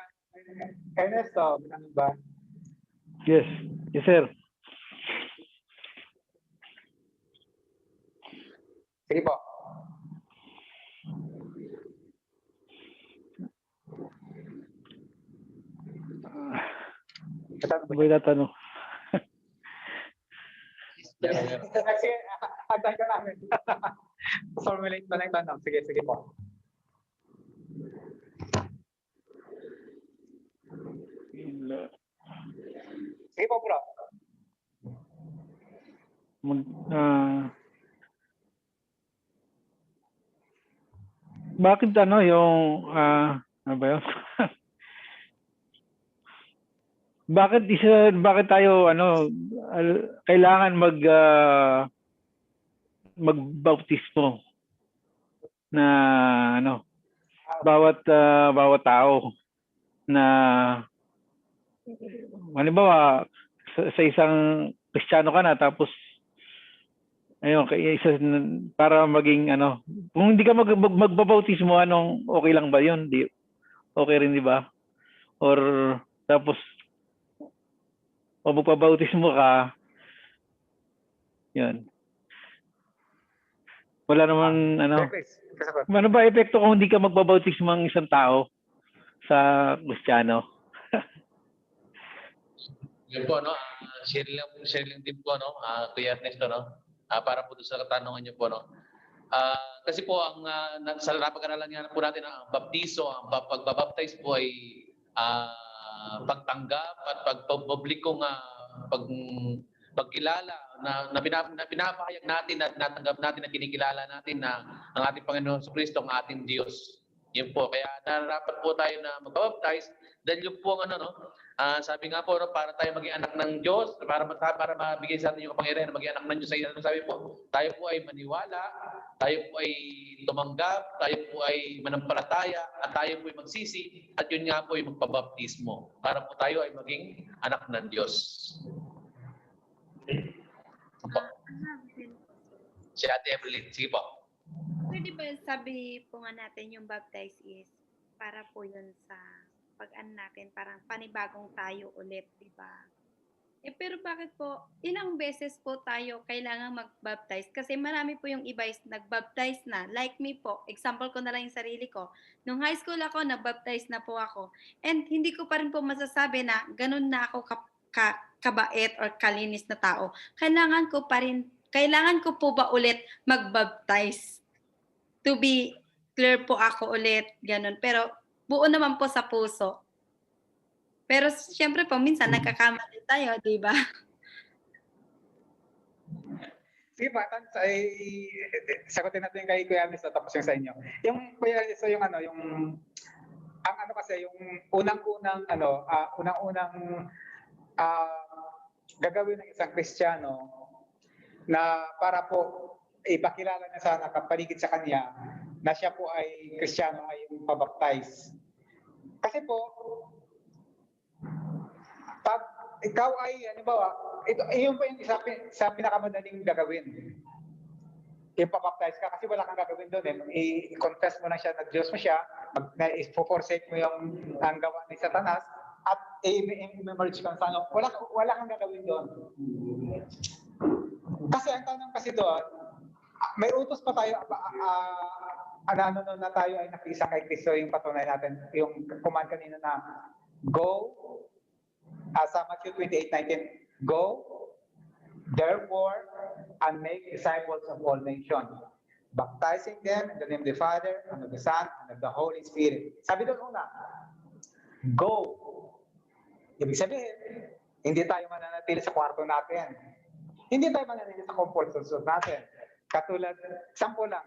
Ernesto, ano ba? Yes. Yes, sir. Sige po. Ano ba yung tatanong? Kasi, hagdan ka namin. Formulate pa lang yung tanong. Sige, sige po. Sige po, bro. Bakit ano yung ano ba yun? bakit tayo ano kailangan magbautismo na ano bawat tao na halimbawa sa isang Kristiyano ka na tapos ayun para maging ano kung hindi ka magbabautismo anong okay lang ba yun? Di okay rin di ba? Or tapos o magpabautismo ka yun wala naman ano ba epekto kung hindi ka magbabautismo ang isang tao sa Kristiyano? Yun po, no? Share lang din po, no? Kuya Ernesto, no? Para po sa katanungan niyo po, no? Kasi po, sa napag-aralan nga po natin, ang baptiso, ang pagbabaptize po ay pagtanggap at pagpublikong pagkilala na pinapahayag natin at natanggap natin at kinikilala natin na ang ating Panginoon Jesucristo ang ating Diyos. Yun po. Kaya nararapat po tayo na mag-baptize dahil yung po sabi nga po, no, para tayo maging anak ng Diyos, para mabigay sa atin yung kapangyarihan na maging anak ng Diyos. Sabi po, tayo po ay maniwala, tayo po ay tumanggap, tayo po ay manampalataya, at tayo po ay magsisi, at yun nga po ay magpabaptismo para po tayo ay maging anak ng Diyos. Si Ate Evelyn, sige po. Pwede ba sabi po nga natin yung baptize is para po yun sa pag-an natin, parang panibagong tayo ulit, di ba? Pero bakit po, ilang beses po tayo kailangan mag-baptize? Kasi marami po yung iba is nag-baptize na. Like me po, example ko na lang yung sarili ko. Nung high school ako, nag-baptize na po ako. And hindi ko pa rin po masasabi na ganun na ako kabait or kalinis na tao. Kailangan ko po ba ulit mag-baptize? To be clear po ako ulit, ganun. Pero buo naman po sa puso. Pero siyempre po, minsan nagkakamali tayo, di ba? Sige pa, sagutin natin kay Kuya Ernesto tapos yung sa inyo. Yung Kuya Ernesto, yung kasi, yung unang-unang gagawin ng isang Kristiyano na para po ipakilala niya sa nakapaligid sa kanya na siya po ay Kristiyano ay yung pabaptize. Kasi po, pag ikaw ay, halimbawa, yun po yung isa sa pinakamadaling gagawin. Ipabaptize ka kasi wala kang gagawin doon. I-confess mo na siya na Diyos mo siya, i-forsake mo ang gawa ni Satanas, at i-merge ka sa ano. Wala kang gagawin doon. Kasi ang tanong kasi doon, may utos pa tayo, na tayo ay nakisa kay Kristo, yung patunay natin, yung command kanina na go, sa Matthew 28:19, go, therefore, and make disciples of all nations, baptizing them in the name of the Father, and of the Son, and of the Holy Spirit. Sabi doon una, go. Ibig sabihin, hindi tayo mananatili sa kwarto natin. Hindi tayo mananatili sa comfort zone natin. Katulad, sample lang,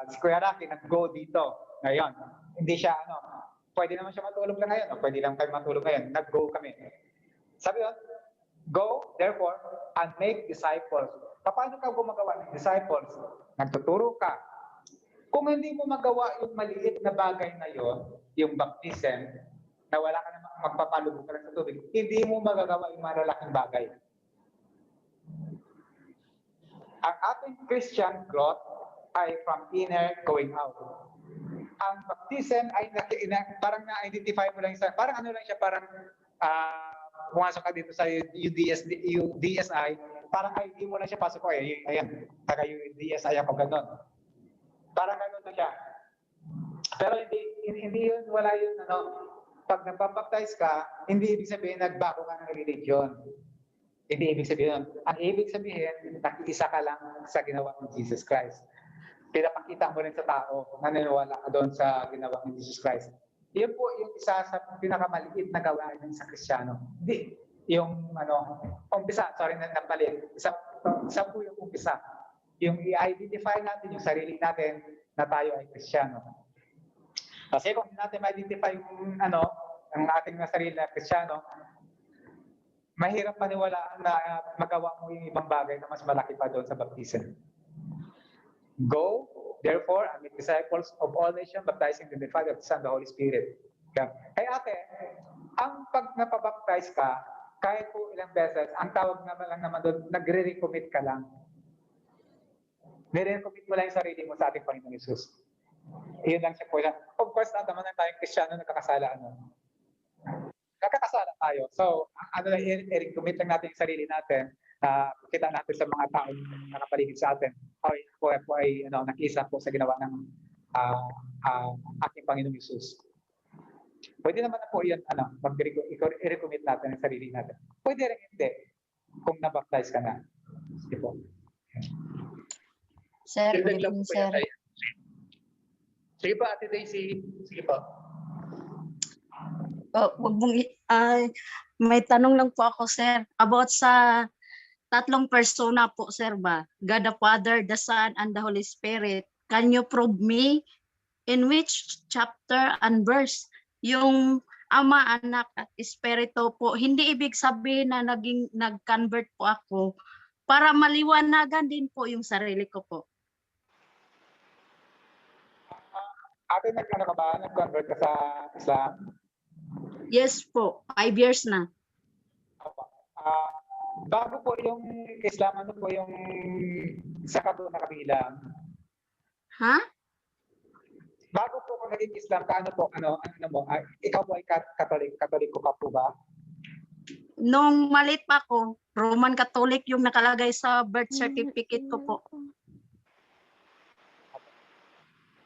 si Kuya Rocky nag-go dito ngayon. Hindi siya, pwede naman siya matulog lang ngayon, pwede lang tayo matulog ngayon. Nag-go kami. Sabi yun, go, therefore, and make disciples. Paano ka gumagawa ng disciples? Nagtuturo ka. Kung hindi mo magawa yung maliit na bagay na yon, yung baptism, na wala ka namang magpapalubog ka lang sa tubig, hindi mo magagawa yung malalaking bagay. Ang ating Christian growth ay from inner going out. Ang baptism ay parang na-identify mo lang isa, parang ano lang siya, parang pumasok ka dito sa UDSI, parang ID mo lang siya, pasok ko, ayan, taga UDSI ako, gano'n. Parang gano'n na siya. Pero hindi yun, wala yun, pag nabaptize ka, hindi ibig sabihin nagbago ka ng religion. Hindi ibig sabihin. Ang ibig sabihin, nakikisa ka lang sa ginawa ng Jesus Christ. Pinapakita mo rin sa tao, naniniwala ka doon sa ginawa ng Jesus Christ. Yun po yung isa sa pinakamaliit na gawain ng sa Kristiyano. Hindi, yung umpisa, sorry na napalit, isa po yung umpisa. Yung i-identify natin yung sarili natin na tayo ay Kristiyano. Kasi kung natin ma-identify yung ang ating sarili na Kristiyano, mahirap paniwalaan na magawa mo yung ibang bagay na mas malaki pa doon sa baptism. Go, therefore, and make disciples of all nations, baptizing them in the Father, the Son, the Holy Spirit. Kaya ate, ang pag napabaptize ka, kahit po ilang beses, ang tawag naman lang naman doon, nagre-recommit ka lang. Nire-recommit mo lang yung sarili mo sa ating Panginoon Hesus. Iyon lang siya po siya. Of course, naman na tayong Kristiyano, nakakasala nakakasala tayo. So, i-recommit lang natin yung sarili natin. Kita natin sa mga taong nakapaligid sa atin. Ako po ay nakiisa po sa ginawa ng aking Panginoong Hesus. Pwede naman na po yun, i-recommit natin ang sarili natin. Pwede rin hindi, kung nabaptize ka na. Sige po. Sir, good evening, sir. Sige po, Ate Daisy. Sige po. May tanong lang po ako, sir, about sa tatlong persona po, sir ba? God the Father, the Son, and the Holy Spirit. Can you prove me in which chapter and verse yung Ama, Anak, at Espiritu po? Hindi ibig sabihin na nag-convert po ako para maliwanagan din po yung sarili ko po. Ate, nag-convert ka sa Islam? Yes po, 5 years na. Bago po yung Islam, ano po yung sa kato na kabilang? Ha? Bago po kung naging Islam ka, ano mo? Ikaw po ay Katoliko ka po ba? Nung malit pa ako, Roman Catholic yung nakalagay sa birth certificate ko po.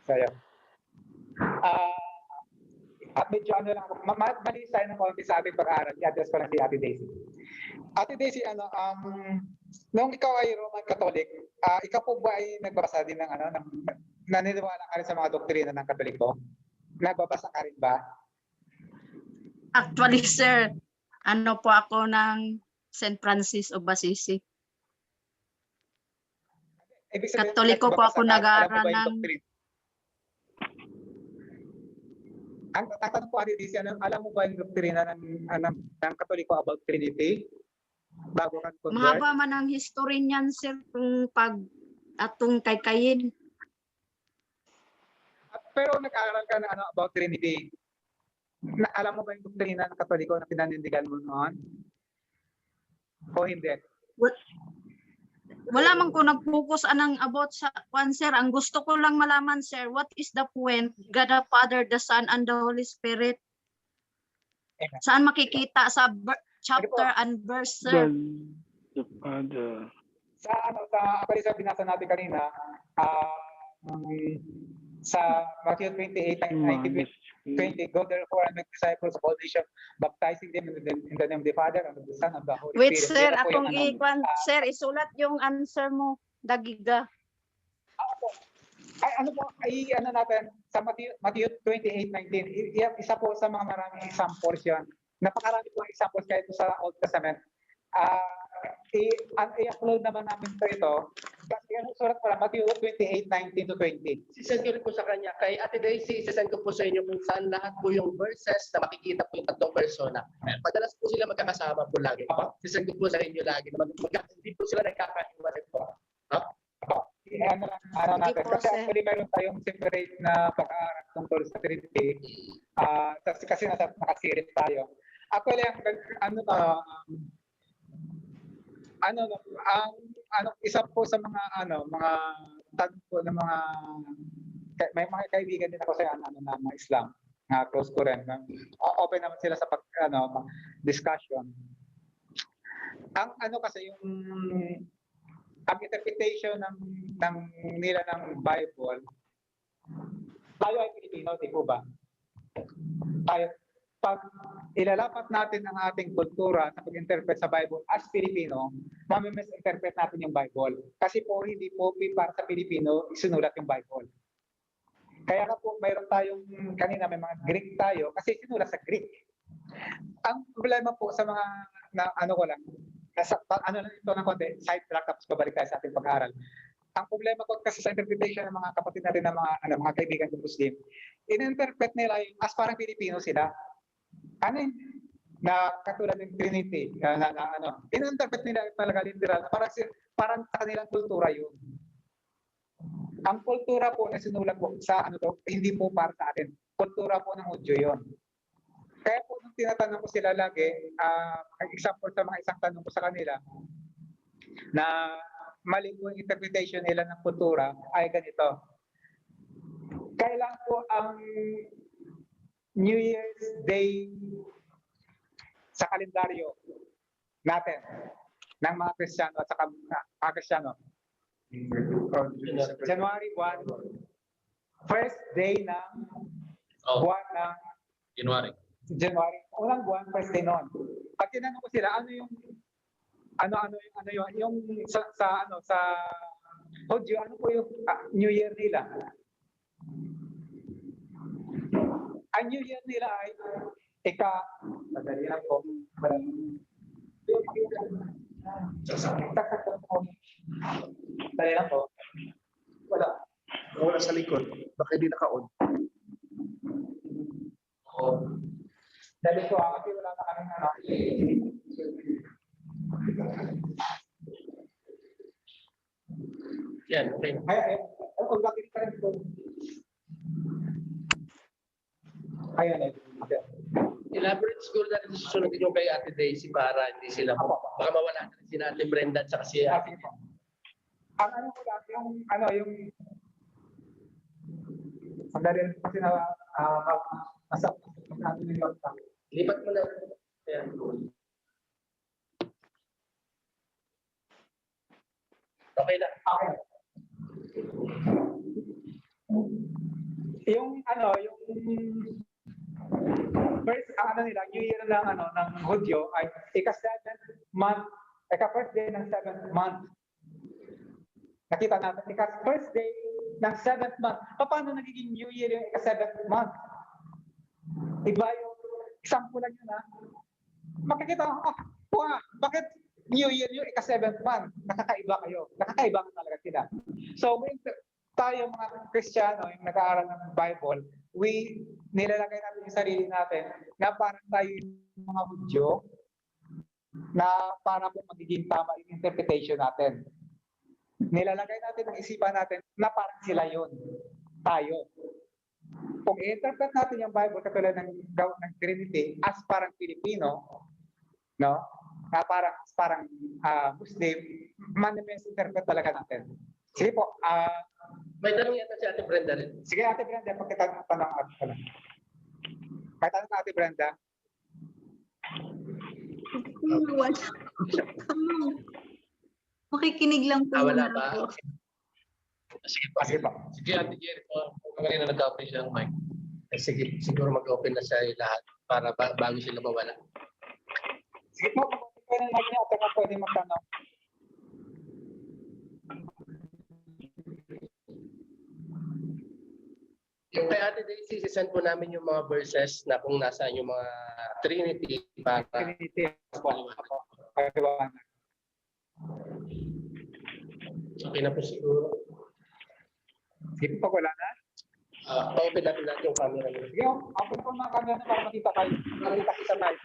Sayang. At medyo lang, mali tayo ng konti sa ating pag-aaral. I-address ko lang si Ate Daisy. Ate Daisy, nung ikaw ay Roman Catholic, ikaw po ba ay nagbabasa din ng naniniwala ka rin sa mga doktrina ng Katoliko? Nagbabasa ka rin ba? Actually, sir, po ako ng St. Francis of Assisi. Katoliko po ako nag-aaral ng... Ang tatanong po, Ate Daisy, alam mo ba yung doktrina ng Katoliko about Trinity? Bago ka convert? Mahaba man ang history niyan, sir, kung atong kaykayin. Pero nag-aaral ka na about Trinity. Alam mo ba yung doktrina ng Katoliko na pinanindigan mo noon? O hindi? Wala man ko nag-focus about sa sir. Ang gusto ko lang malaman, sir, what is the point? God the Father, the Son, and the Holy Spirit. Saan makikita sa chapter and verse, sir? The Father. Sa binasa natin kanina, sa Matthew 28:19-20, go therefore and make disciples of all nations, baptizing them in the name of the Father and of the Son and of the Holy Wait, Spirit. sir, akong sir, isulat yung answer mo, dagiga. Natin, sa Matthew 28:19, isa po sa mga maraming examples yan. Napakarami po examples kahit sa Old Testament. I-upload naman namin ito. Kasi surat ko lang, Matthew 28:19-20. Sisend ko rin po sa kanya. Kay Ate Daisy, sisend ko po sa inyo kung saan lahat po yung verses na makikita po yung tatlong persona. Madalas po sila magkakasama po lagi. Sisend ko po sa inyo lagi. Hindi po sila nagkakahiwalay po. ano natin. Sige po, Kasi sir. actually meron tayong separate na pag-aaral tungkol sa Trinity. Kasi nakasirit tayo. Actually, isa po sa mga mga tanong po ng mga may mga kaibigan din ako sa na mga Islam, na close ko rin. Open naman sila sa discussion. Ang kasi yung ang interpretation ng nila ng Bible, tayo ay Pilipino, di po ba? Tayo, pag ilalapat natin ang ating kultura sa pag-interpret sa Bible as Pilipino, mami-misinterpret natin yung Bible. Kasi po, hindi po para sa Pilipino isinulat yung Bible. Kaya nga po, mayroon tayong, kanina may mga Greek tayo, kasi sinulat sa Greek. Ang problema po sa mga, ito ng konti, sidetrack, tapos babalik tayo sa ating pag-aaral. Ang problema ko kasi sa interpretation ng mga kapatid natin ng mga kaibigan ng Muslim, in-interpret nila as parang Pilipino sila. Na katulad ng Trinity, in-interpret nila talaga literal, parang sa kanilang kultura yun. Ang kultura po na sinulat po sa hindi po para sa atin. Kultura po ng Hudyo yun. Kaya po nung tinatanong ko sila lagi, example sa mga isang tanong ko sa kanila, na mali po yung interpretation nila ng kultura ay ganito. Kailan po ang New Year's Day sa kalendaryo natin ng mga Kristiyano at saka mga Kristiyano? January 1, first day ng buwan ng January. Unang buwan, first day noon. Pag tinanong ko sila, ano yung sa Hudyo, ano po yung New Year nila? Ang New Year nila ay madali lang po. Dali lang po. Wala sa likod. Baka hindi naka-on. Dali po, kasi wala na kaming Yan, okay. bakit pa rin po? Ayan. Elaborate siguro natin susunodin yung kay Ate Daisy para hindi sila, baka mawala na rin si Ate Brenda at saka si Ate. Ang ko lang, yung sandali kasi nasa Lipat mo na. Ayan. Okay na. Okay. Yung first nila, New Year ng Hudyo ay ika-7th month, ika-first day ng 7th month. Nakita natin, ika-first day ng 7th month. Paano nagiging New Year yung ika-7th month? Iba yung example lang yun, makikita ko, bakit New Year yung ika-7th month? Nakakaiba kayo. Nakakaiba talaga sila. So, tayo mga Kristiyano, yung nag-aaral ng Bible, nilalagay natin yung sarili natin na parang tayo yung mga Hudyo na para po magiging tama yung interpretation natin. Nilalagay natin ang isipan natin na parang sila yun. Tayo. Kung i-interpret natin yung Bible katulad ng Trinity as parang Pilipino, no? Na parang Muslim, man-misinterpret talaga natin. Sige po. May tanong yata si Ate Brenda rin. Sige, Ate Brenda, pagkitanong natin. May tanong na Ate Brenda. Makikinig lang po Wala muna ba? ako. Sige pa. Sige po. Sige, Ate Jerry po. Kanina nag-open siya ng mic. Sige, siguro mag-open na siya lahat para bago sila mawala. Sige po, pwede natin at saka pwede magtanong. Yung kay Ate Daisy, sisend po namin yung mga verses na kung nasaan yung mga Trinity para Trinity po. Okay na po siguro. Sige po, wala na. Pa-open natin yung camera nila. Sige, open po mga camera na para makita kayo. Makita tayo.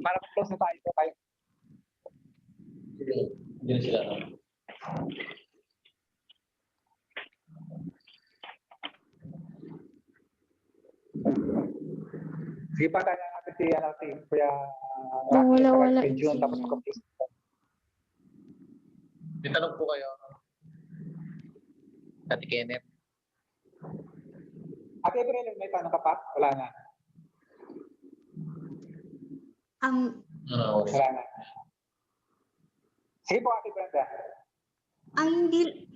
Para mag-close na tayo. Sige. Hindi na sila. Sige pa tayo natin si Kuya Wala kay June, tapos sila. mag-complete. May tanong po kayo. Ate Kenneth. Ate April, may tanong ka pa? Wala na. Wala na. Sige po, Ate Brenda.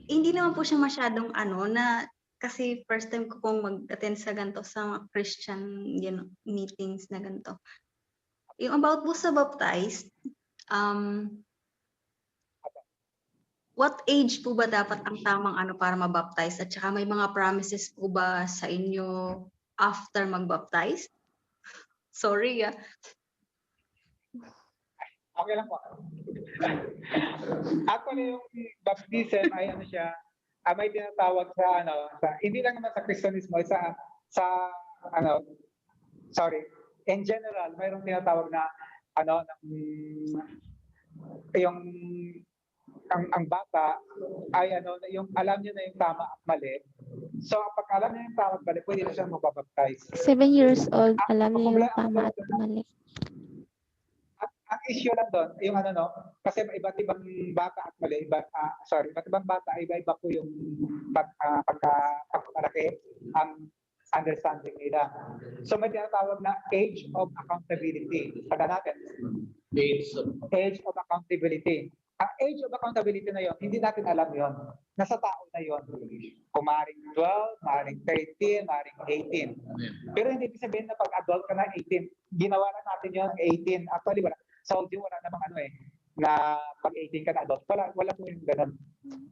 Hindi naman po siya masyadong na kasi first time ko pong mag-attend sa ganito sa Christian meetings na ganito. Yung about po sa baptized, what age po ba dapat ang tamang para mabaptize? At saka may mga promises po ba sa inyo after mag-baptize? Sorry Okay lang po. Actually, yung baptism ay may tinatawag sa hindi lang naman sa Kristyanismo, in general, mayroong tinatawag na ang bata ay yung alam niya na yung tama at mali. So kapag alam niya yung tama at mali, pwede na siyang mabaptize. 7 years old, alam niya yung tama at mali. Ang issue lang doon, yung kasi iba't ibang bata at mali, iba't ibang bata, iba-iba po yung pagkakalaki, ang understanding nila. So may tinatawag na age of accountability. Tanda natin. Age of accountability. Ang age of accountability na yon, hindi natin alam yon. Nasa tao na yon. Kung maaaring 12, maaaring 13, maaaring 18. Pero hindi ibig sabihin na pag adult ka na 18, ginawa na natin yon 18. Actually, wala. Sa Saudi, wala namang na pag 18 ka na adult. Wala po yung ganun.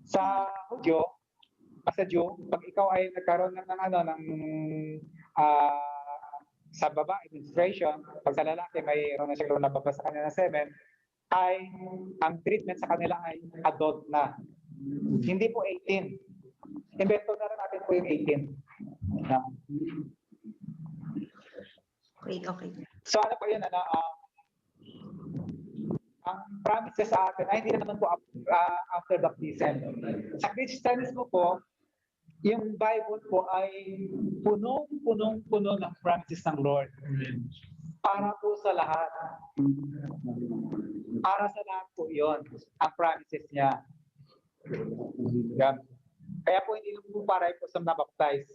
Sa Hudyo, pag ikaw ay nagkaroon sa babae, menstruation, pag sa lalaki, mayroon na siguro nababasa kanila na semen, ay ang treatment sa kanila ay adult na. Hindi po 18. Invento na rin natin po yung 18. Okay. So ano po yun, ang promises sa atin ay hindi naman po after baptism. Sa Christianismo po, yung Bible po ay punong-puno ng promises ng Lord. Para po sa lahat. Para sa lahat po yun, ang promises niya. Yan. Kaya po hindi po para po sa nabaptize.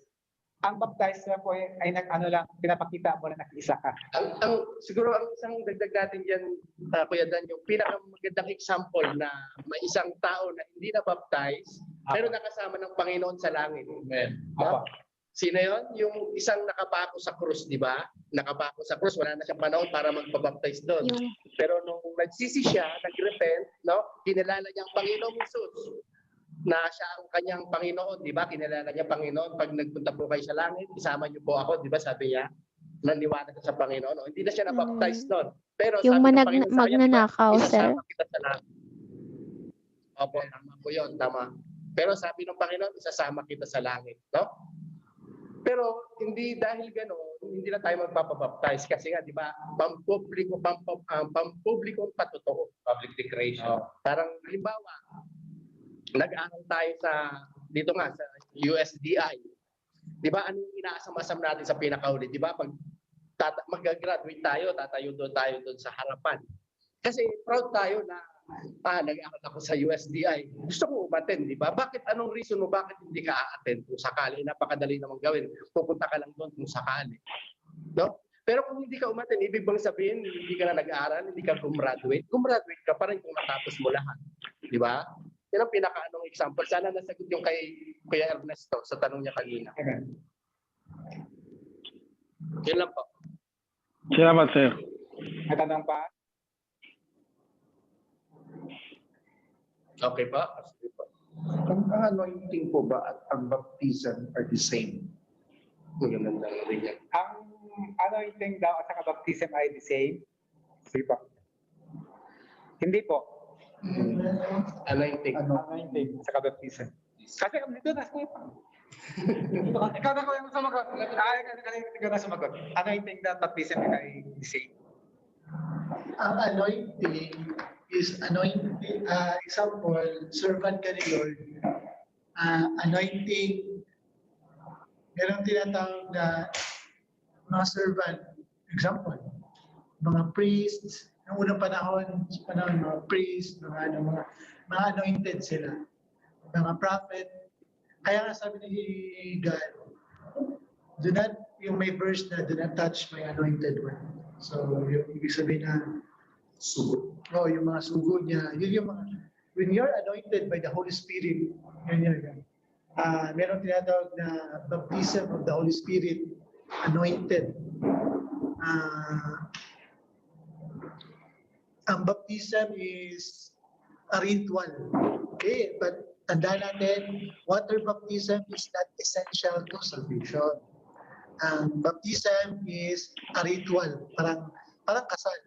Ang baptize na po ay pinapakita mo na nag-isa ka. Siguro ang isang dagdag natin dyan, Kuya Dan, yung pinakamagandang example na may isang tao na hindi na baptize, pero nakasama ng Panginoon sa langit. Amen. Sino yon? Yung isang nakapako sa krus, di ba? Nakapako sa krus, wala na siyang panahon para magbabaptize doon. Pero nung nagsisi siya, nag-repent, kinilala niya ang Panginoong Jesus na siya ang kanyang Panginoon, di ba? Kinilala niya Panginoon. Pag nagpunta po kayo sa langit, isama niyo po ako, di ba? Sabi niya, naniwala sa Panginoon. Hindi na siya na-baptize doon. Pero Yung sabi ng Panginoon sa kanya, magnanakaw, sir. isasama kita sa langit. Opo, tama po yun, tama. Pero sabi ng Panginoon, isasama kita sa langit, no? Pero hindi dahil gano'n, hindi na tayo magpapabaptize kasi nga, di ba, pampublikong patotoo. Public declaration. Parang halimbawa, nag-aaral tayo dito nga sa USDI. Di ba, ano yung inaasam-asam natin sa pinakahuli? Di ba, pag mag-graduate tayo, tatayo doon sa harapan. Kasi proud tayo na nag-aaral ako sa USDI. Gusto ko umattend, di ba? Anong reason mo bakit hindi ka a-attend kung sakali? Napakadali namang gawin. Pupunta ka lang doon kung sakali. No? Pero kung hindi ka umattend, ibig bang sabihin hindi ka na nag-aaral, hindi ka gumraduate? Gumraduate ka pa rin kung natapos mo lahat. Di ba? Yan ang pinaka-anong example. Sana nasagot yung kay Kuya Ernesto sa tanong niya kanina. Yan lang po. Salamat, sir. May tanong pa? Okay pa? Ang anointing po ba at ang baptism are the same? Magandang rin yan. Ang anointing daw at saka baptism ay the same? Sige po. Hindi po. Anointing. Anointing sa baptism. Kasi dito na ikaw na ko yung sumagot. Ikaw na sumagot. Anointing na baptism ay the same. Ang anointing is anointing, example, servant ka ni Lord. Anointing, merong tinatawag na mga servant, example, mga priests, noong unang panahon, mga priests, mga anointed sila, mga prophet. Kaya nga sabi ni God, do not, yung may verse na, do not touch my anointed one. So, yung ibig sabihin na, sugo. Oh, yung mga sugo niya, yun yung mga, when you're anointed by the Holy Spirit, yun. Meron tinatawag na baptism of the Holy Spirit, anointed. Ang baptism is a ritual. Okay, but tandaan natin, water baptism is not essential to salvation. Ang baptism is a ritual, parang kasal.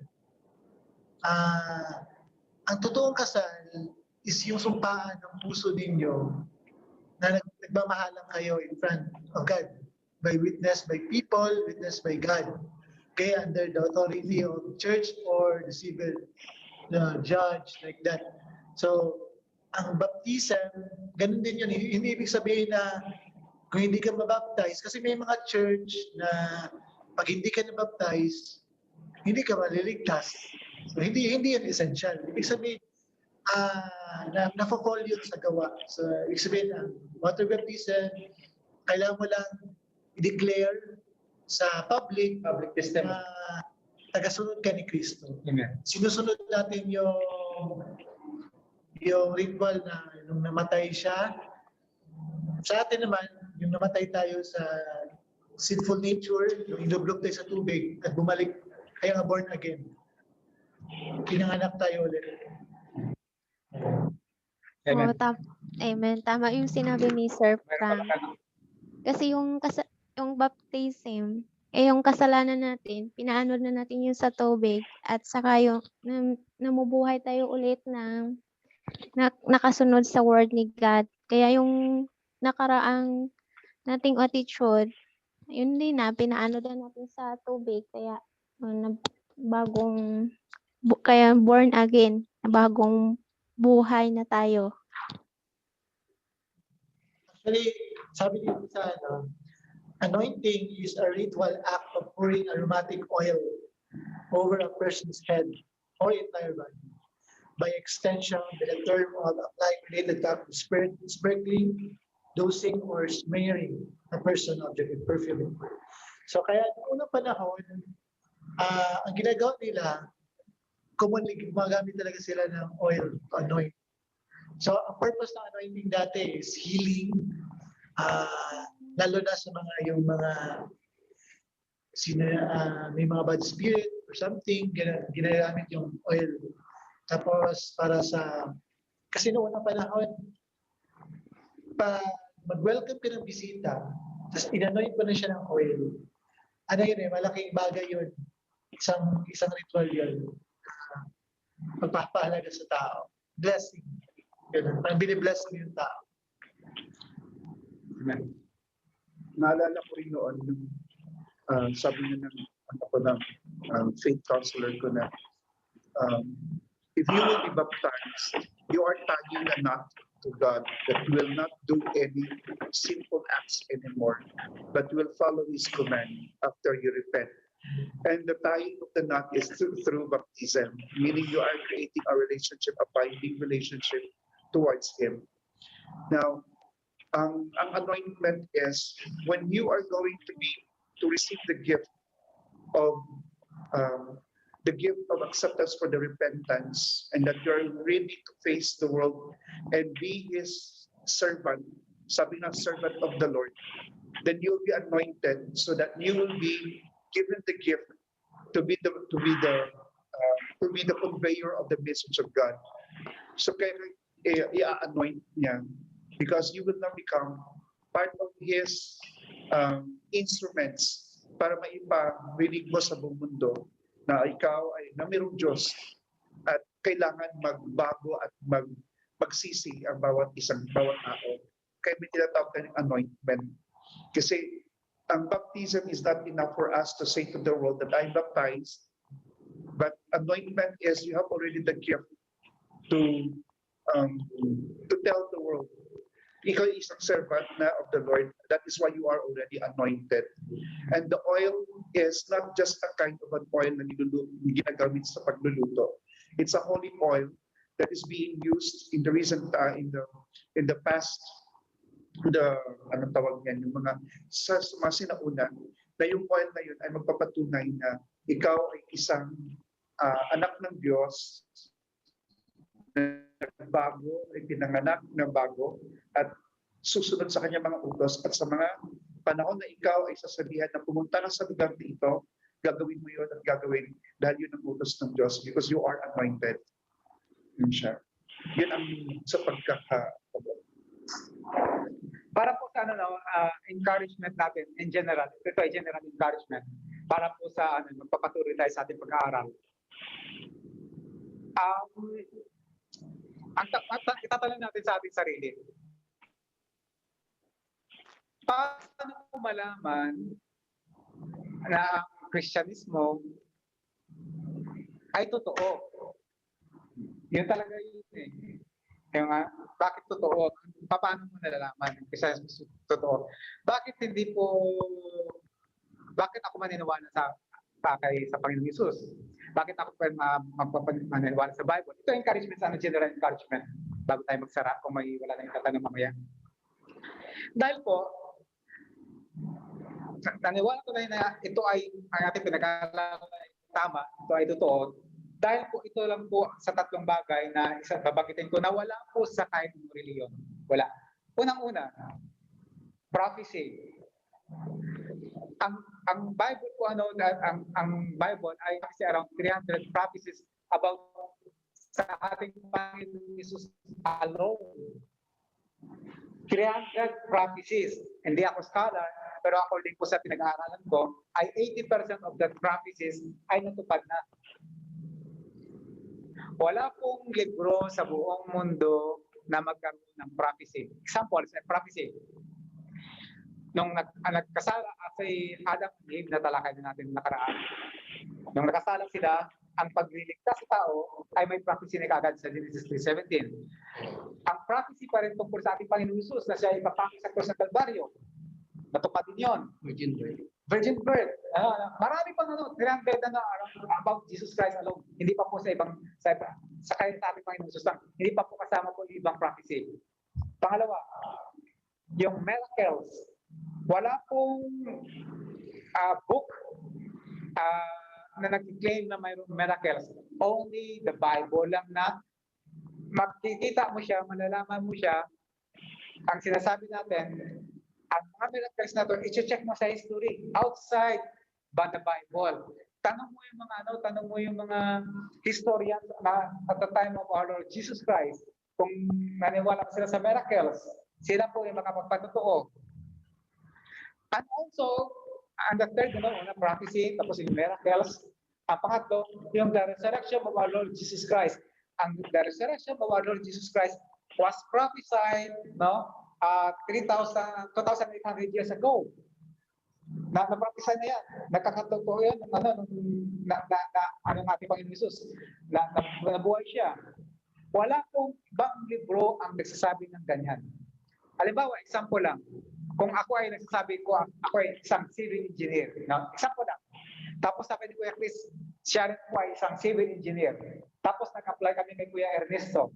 Ang totoong kasal is yung sumpaan ng puso ninyo na nagmamahalan kayo in front of God, by witness by people, witness by God. Okay, under the authority of church or the civil judge, like that. So, ang baptism, ganun din yun. Hindi ibig sabihin na kung hindi ka mabaptize, kasi may mga church na pag hindi ka nabaptize, hindi ka maliligtas. So, hindi yun essential. Ibig sabihin, na-fall yun sa gawa. So, ibig sabihin, water baptism, kailangan mo lang i-declare sa public testimony. Tagasunod ka ni Kristo. Amen. Sinusunod natin yung ritual na nung namatay siya. Sa atin naman, yung namatay tayo sa sinful nature, yung inublog tayo sa tubig at bumalik, kaya nga born again. Pinanganak tayo ulit. Amen. Amen. Tama yung sinabi ni Sir Frank. Kasi yung baptism, yung kasalanan natin, pinaano na natin yung sa tubig at saka yung namubuhay tayo ulit ng nakasunod sa word ni God. Kaya yung nakaraang nating attitude, yun din pinaano din natin sa tubig. Kaya kaya born again, bagong buhay na tayo. Actually, sabi dito sa anointing is a ritual act of pouring aromatic oil over a person's head or entire body. By extension, the term of applying related to sprinkling, dosing, or smearing a person object with perfume. So kaya noong unang panahon, ang ginagawa nila, commonly gumagamit talaga sila ng oil to anoint. So ang purpose ng anointing dati is healing, lalo na sa may mga bad spirit or something, ginagamit yung oil. Tapos kasi noong unang panahon, mag-welcome ka ng bisita, tapos inanoint mo na siya ng oil. Ano yun malaking bagay yun. Isang ritual yun. Pagpapahalaga sa tao. Blessing. Yun. Binibless mo yung tao. Amen. Naalala ko rin noon, sabi niya ng faith counselor ko na, if you will be baptized, you are tying a knot to God that will not do any sinful acts anymore, but will follow His command after you repent. And the tying of the knot is through baptism, meaning you are creating a relationship, a binding relationship towards Him. Now, ang anointment is when you are going to receive the gift of acceptance for the repentance, and that you are ready to face the world and be His servant, sabi ng servant of the Lord, then you will be anointed so that you will be given the gift to be the conveyor of the message of God. So kaya i-anoint niya because you will now become part of His instruments para maiparinig mo sa buong mundo na ikaw ay namirong Diyos at kailangan magbago at magsisi ang bawat tao. Kaya may tinatawag tayong anointment. Kasi ang baptism is not enough for us to say to the world that I'm baptized, but anointment is you have already the gift to tell the world ikaw ay isang servant na of the Lord. That is why you are already anointed. And the oil is not just a kind of an oil na ginagamit sa pagluluto. It's a holy oil that is being used in the recent in the past, anong tawag niyan, yung mga mga sinauna, na yung oil na yun ay magpapatunay na ikaw ay isang anak ng Diyos na bago, ay pinanganak na bago at susunod sa kanya mga utos, at sa mga panahon na ikaw ay sasabihan na pumunta ka sa lugar dito, gagawin mo yun at gagawin dahil yun ang utos ng Diyos because you are anointed. Yun siya. Yun ang sa Para po sa encouragement natin in general, ito ay general encouragement para po sa magpapatuloy tayo sa ating pag-aaral. Ang itatanong natin sa ating sarili, paano po malaman na ang Kristyanismo ay totoo? Yun talaga yun eh. Yung, bakit totoo? Paano mo nalalaman ang Kristyanismo totoo? Bakit ako maniniwala sa Panginoong Hesus? Bakit ako magpapaniniwala sa Bible? Ito encouragement sa general encouragement bago tayo magsara kung may wala na yung tatanong mamaya. Dahil po, naniwala ko na ito ay ang ating pinag-aaralan ay tama, ito ay totoo. Dahil po ito lang po sa tatlong bagay na babagitin ko na wala po sa kahit ng reliyon. Wala. Unang-una, prophecy. Ang Bible po ang Bible ay kasi around 300 prophecies about sa ating Panginoon Hesus alone. 300 prophecies. Hindi ako scholar, pero according po sa pinag-aaralan ko, ay 80% of the prophecies ay natupad na. Wala pong libro sa buong mundo na magkaroon ng prophecy. Example, sa prophecy. Nung nagkasala si Adam and Eve, natalakay na natin nakaraan. Nung nakasala sila, ang pagliligtas sa tao ay may prophecy na kagad sa Genesis 3:17. Ang prophecy pa rin tungkol sa ating Panginoon Hesus na siya ay ipapako sa krus ng Kalbaryo. Natupad din yun. Virgin birth. Marami pang 300 about Jesus Christ alone. Hindi pa po sa ibang sa ating Panginoon Hesus lang. Hindi pa po kasama po yung ibang prophecy. Pangalawa, yung miracles. Wala pong book na nag-claim na mayroong miracles. Only the Bible lang na makikita mo siya, malalaman mo siya. Ang sinasabi natin, ang mga miracles na ito, i-check mo sa history, outside by the Bible. Tanong mo yung mga historians na at the time of our Lord Jesus Christ, kung naniwala sila sa miracles, sila po yung makapagpatotoo. And also, and the third, prophecy, tapos yung miracles. Ang pangatlo, yung the resurrection of our Lord Jesus Christ. And the resurrection of our Lord Jesus Christ was prophesied, 2,800 years ago. Na-prophesy na yan. Nakakatotoo yan. Ang ating Panginoon Hesus. Nabuhay siya. Wala pong ibang libro ang nagsasabi ng ganyan. Halimbawa, example lang. Kung ako ay nagsasabi ko, ako ay isang civil engineer. Example lang. Tapos sabi ni Kuya Chris, siya rin po ay isang civil engineer. Tapos nag-apply kami kay Kuya Ernesto.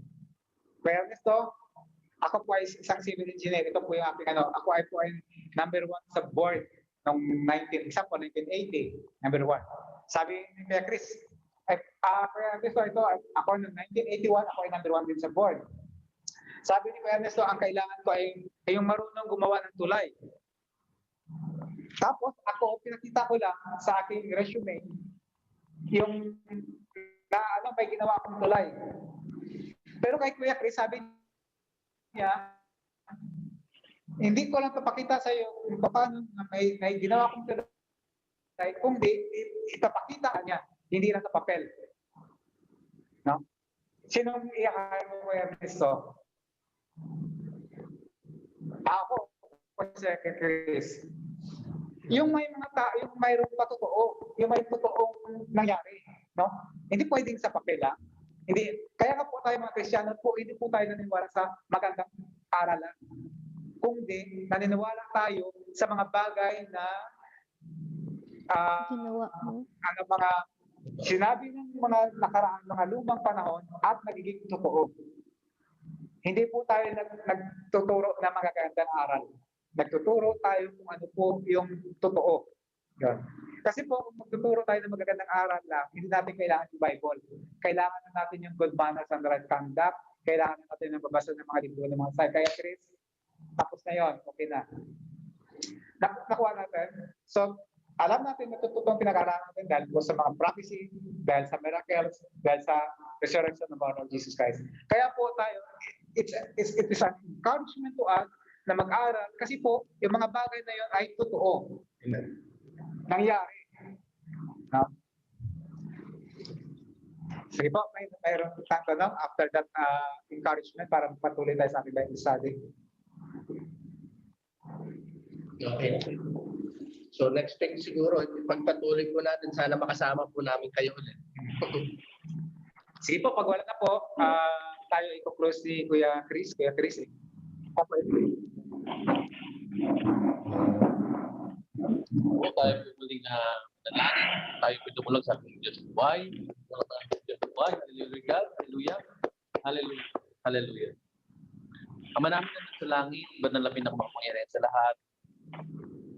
Kuya Ernesto, ako po ay isang civil engineer. Ito po yung aking ako ay po ay number 1 sa board noong 1980, number 1. Sabi ni Kuya Chris, Kuya Ernesto, ito, ako noong 1981, ako ay number 1 din sa board. Sabi ni Kuya Ernesto, ang kailangan ko ay yung marunong gumawa ng tulay. Tapos ako, pinakita ko lang sa aking resume yung may ginawa akong tulay. Pero kay Kuya Chris, sabi niya, hindi ko lang papakita sa iyo kung paano may ginawa akong tulay, kung di, ipapakita niya, hindi lang sa papel. No? Sinong i-hire mo, Kuya Ernesto? Ako, Kuya Chris. Yung may mga yung mayroong patotoo, yung may totoong nangyari, no? Hindi pwedeng sa papel, Hindi, kaya nga po tayo mga Kristiyano po, hindi po tayo naniniwala sa magandang aralan. kundi naniniwala tayo sa mga bagay na Ginawa mo. mga sinabi ng mga nakaraang mga lumang panahon at nagiging totoo. Hindi po tayo nagtuturo ng mga magagandang aral. Nagtuturo tayo kung ano po yung totoo. Yan. Kasi po, kung magtuturo tayo ng magagandang aral lang, hindi natin kailangan yung Bible. Kailangan na natin yung good manners and right conduct. Kailangan na natin yung babasa ng mga libro ng mga psychiatrists. Tapos na yun, okay na. Nakuha natin. So, alam natin na totoong pinag-aralan natin dahil po sa mga prophecy, dahil sa miracles, dahil sa resurrection ng Lord Jesus Christ. Kaya po tayo, it is an encouragement to us na mag-aral kasi po, yung mga bagay na yun ay totoo. Nangyari. No? Sige po, mayroon tayong tanong after that encouragement para patuloy tayo sa ating Bible study. Okay. So next thing siguro, pagpatuloy po natin, sana makasama po namin kayo ulit. Sige po, pag wala na po, tayo i-close ni Kuya Chris. Kuya Chris, tayo po muling nanalangin. Tayo po tumulong sa ating Diyos buhay. Diyos buhay. Hallelujah. Hallelujah. Hallelujah. Hallelujah. Ama namin na sa langit, banal na pinakamapangyarihan sa lahat.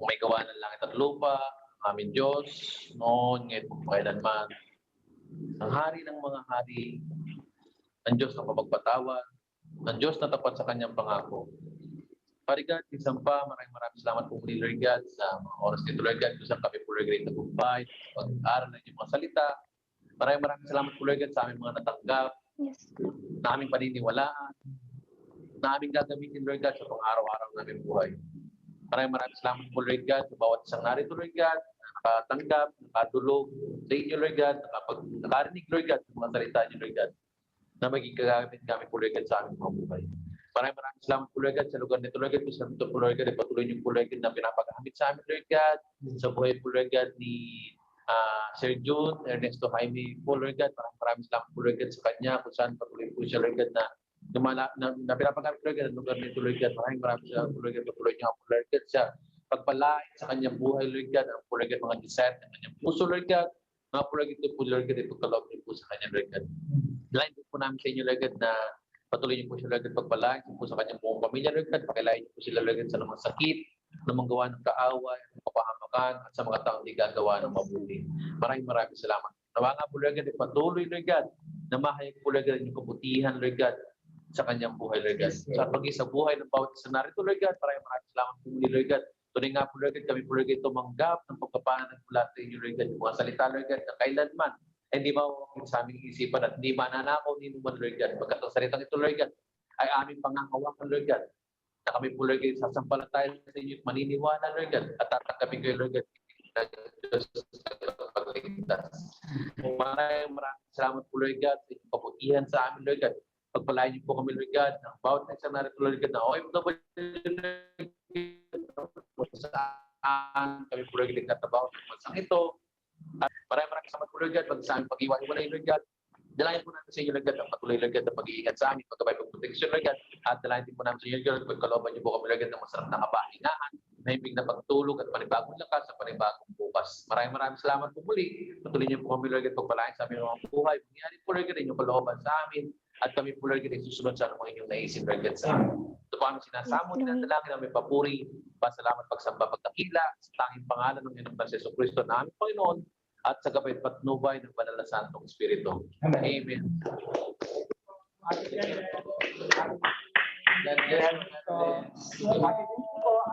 Kung may gawa ng langit at lupa, aming Diyos, noon, ngayon, kung kailanman. Ang hari ng mga hari, ang Diyos na mapagpatawad, ang Diyos na tapat sa kanyang pangako. Parigat, isang pa, maraming salamat po muli, Lord God, sa mga oras nito, Lord God, kung saan kami po, Lord God, nagumpay, pag-aaral ng inyong mga salita. Maraming salamat po, Lord God, sa aming mga natanggap, na aming paniniwalaan, na aming gagamitin, Lord God, sa pang-araw-araw namin buhay. Maraming salamat po, Lord God, sa bawat isang narito, Lord God, nakatanggap, nakatulog sa inyo, Lord God, nakarinig, Lord God, sa mga salita niyo, Lord God, na maging gagamit kami po, Lord God, sa aming mga buhay. Maraming salamat po, Lord God, sa lugar nito, Lord God, kung saan ito po, Lord God, patuloy niyo po, Lord God, na pinapagamit sa amin, Lord God, sa buhay po, Lord God, ni Sir June, Ernesto Jaime po, Lord God, maraming salamat po, Lord God, sa kanya, kung saan patuloy po siya, Lord God, na pinapagamit, Lord God, ang lugar nito, Lord God, maraming salamat po, Lord God, patuloy niyo po, Lord God, siya, pagpalain sa kanyang buhay, Lord God, ang po, Lord God, mga desire ng kanyang puso, Lord God, mga po, Lord God, ito po, Lord God, ito kaloob niyo po sa kanyang, Lord God. Dalayan po namin sa inyo, Lord God, na patuloy niyo po sila, Lord God, pagpalain po sa kanyang buong pamilya, Lord God, pakilain niyo po sila, Lord God, sa mga sakit, na manggawa ng kaaway, kapahamakan, at sa mga taong di gagawa ng mabuti. Maraming salamat. Nawa nga po, Lord God, patuloy, Lord God, na mahayag po, Lord God, yung kabutihan, Lord God, sa kanyang buhay, Lord God. Sa pag-isa buhay ng bawat isa narito, Lord God, maraming salamat po muli, Lord God. Tunay nga po, Lord God, kami po, Lord God, tumanggap ng pagkapanan mula sa inyo, Lord God, yung mga salita, Lord God, na kailanman ay hindi mawawagin sa aming isipan at hindi mananakaw ni naman, Lord God. Pagkat ang salitang ito, Lord God, ay aming pangangawakan, Lord God, na kami po, Lord God, sasampalataya sa inyo at maniniwala, Lord God, at tatanggapin kayo, Lord God, na Diyos sa pagligtas. Maraming salamat po, Lord God, sa inyong kabutihan sa amin, Lord God. Pagpalain niyo po kami, Lord God, ng bawat isang narito, Lord God, na OFW, saan kami po, Lord God, nagtatrabaho sa bansang ito. At maraming salamat po, Lord God, pag sa aming pag-iwan-iwalay, Lord God. Dalayan po natin sa inyo, Lord God, ang patuloy, Lord God, na pag-iingat sa amin, pagkabay pag-protection, Lord God. At dalayan din po namin sa inyo, Lord God, pagkalooban niyo po kami, Lord God, ng masarap na kapahingahan, mahimig na pagtulog at panibagong lakas sa panibagong bukas. Maraming salamat po muli. Patuloy niyo po kami, Lord God, pagpalain sa aming mga buhay. Mangyari po, Lord God, inyong kalooban sa amin. At kami po, Lord God, ay susunod sa anong inyong naisip, Lord God, sa amin. Ito po aming sinasamo, dinadalangin namin papuri, pasalamat, pagsamba, pagdakila, sa tanging pangalan ng Ginong Jesu Cristo na aming Panginoon, at sa gabay patnubay ng Banal na Santong Espiritu. Amen.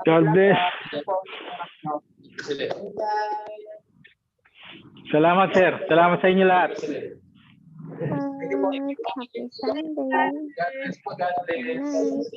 God bless. Salamat, sir. Salamat sa inyo lahat. Happy Sunday. God bless. God bless.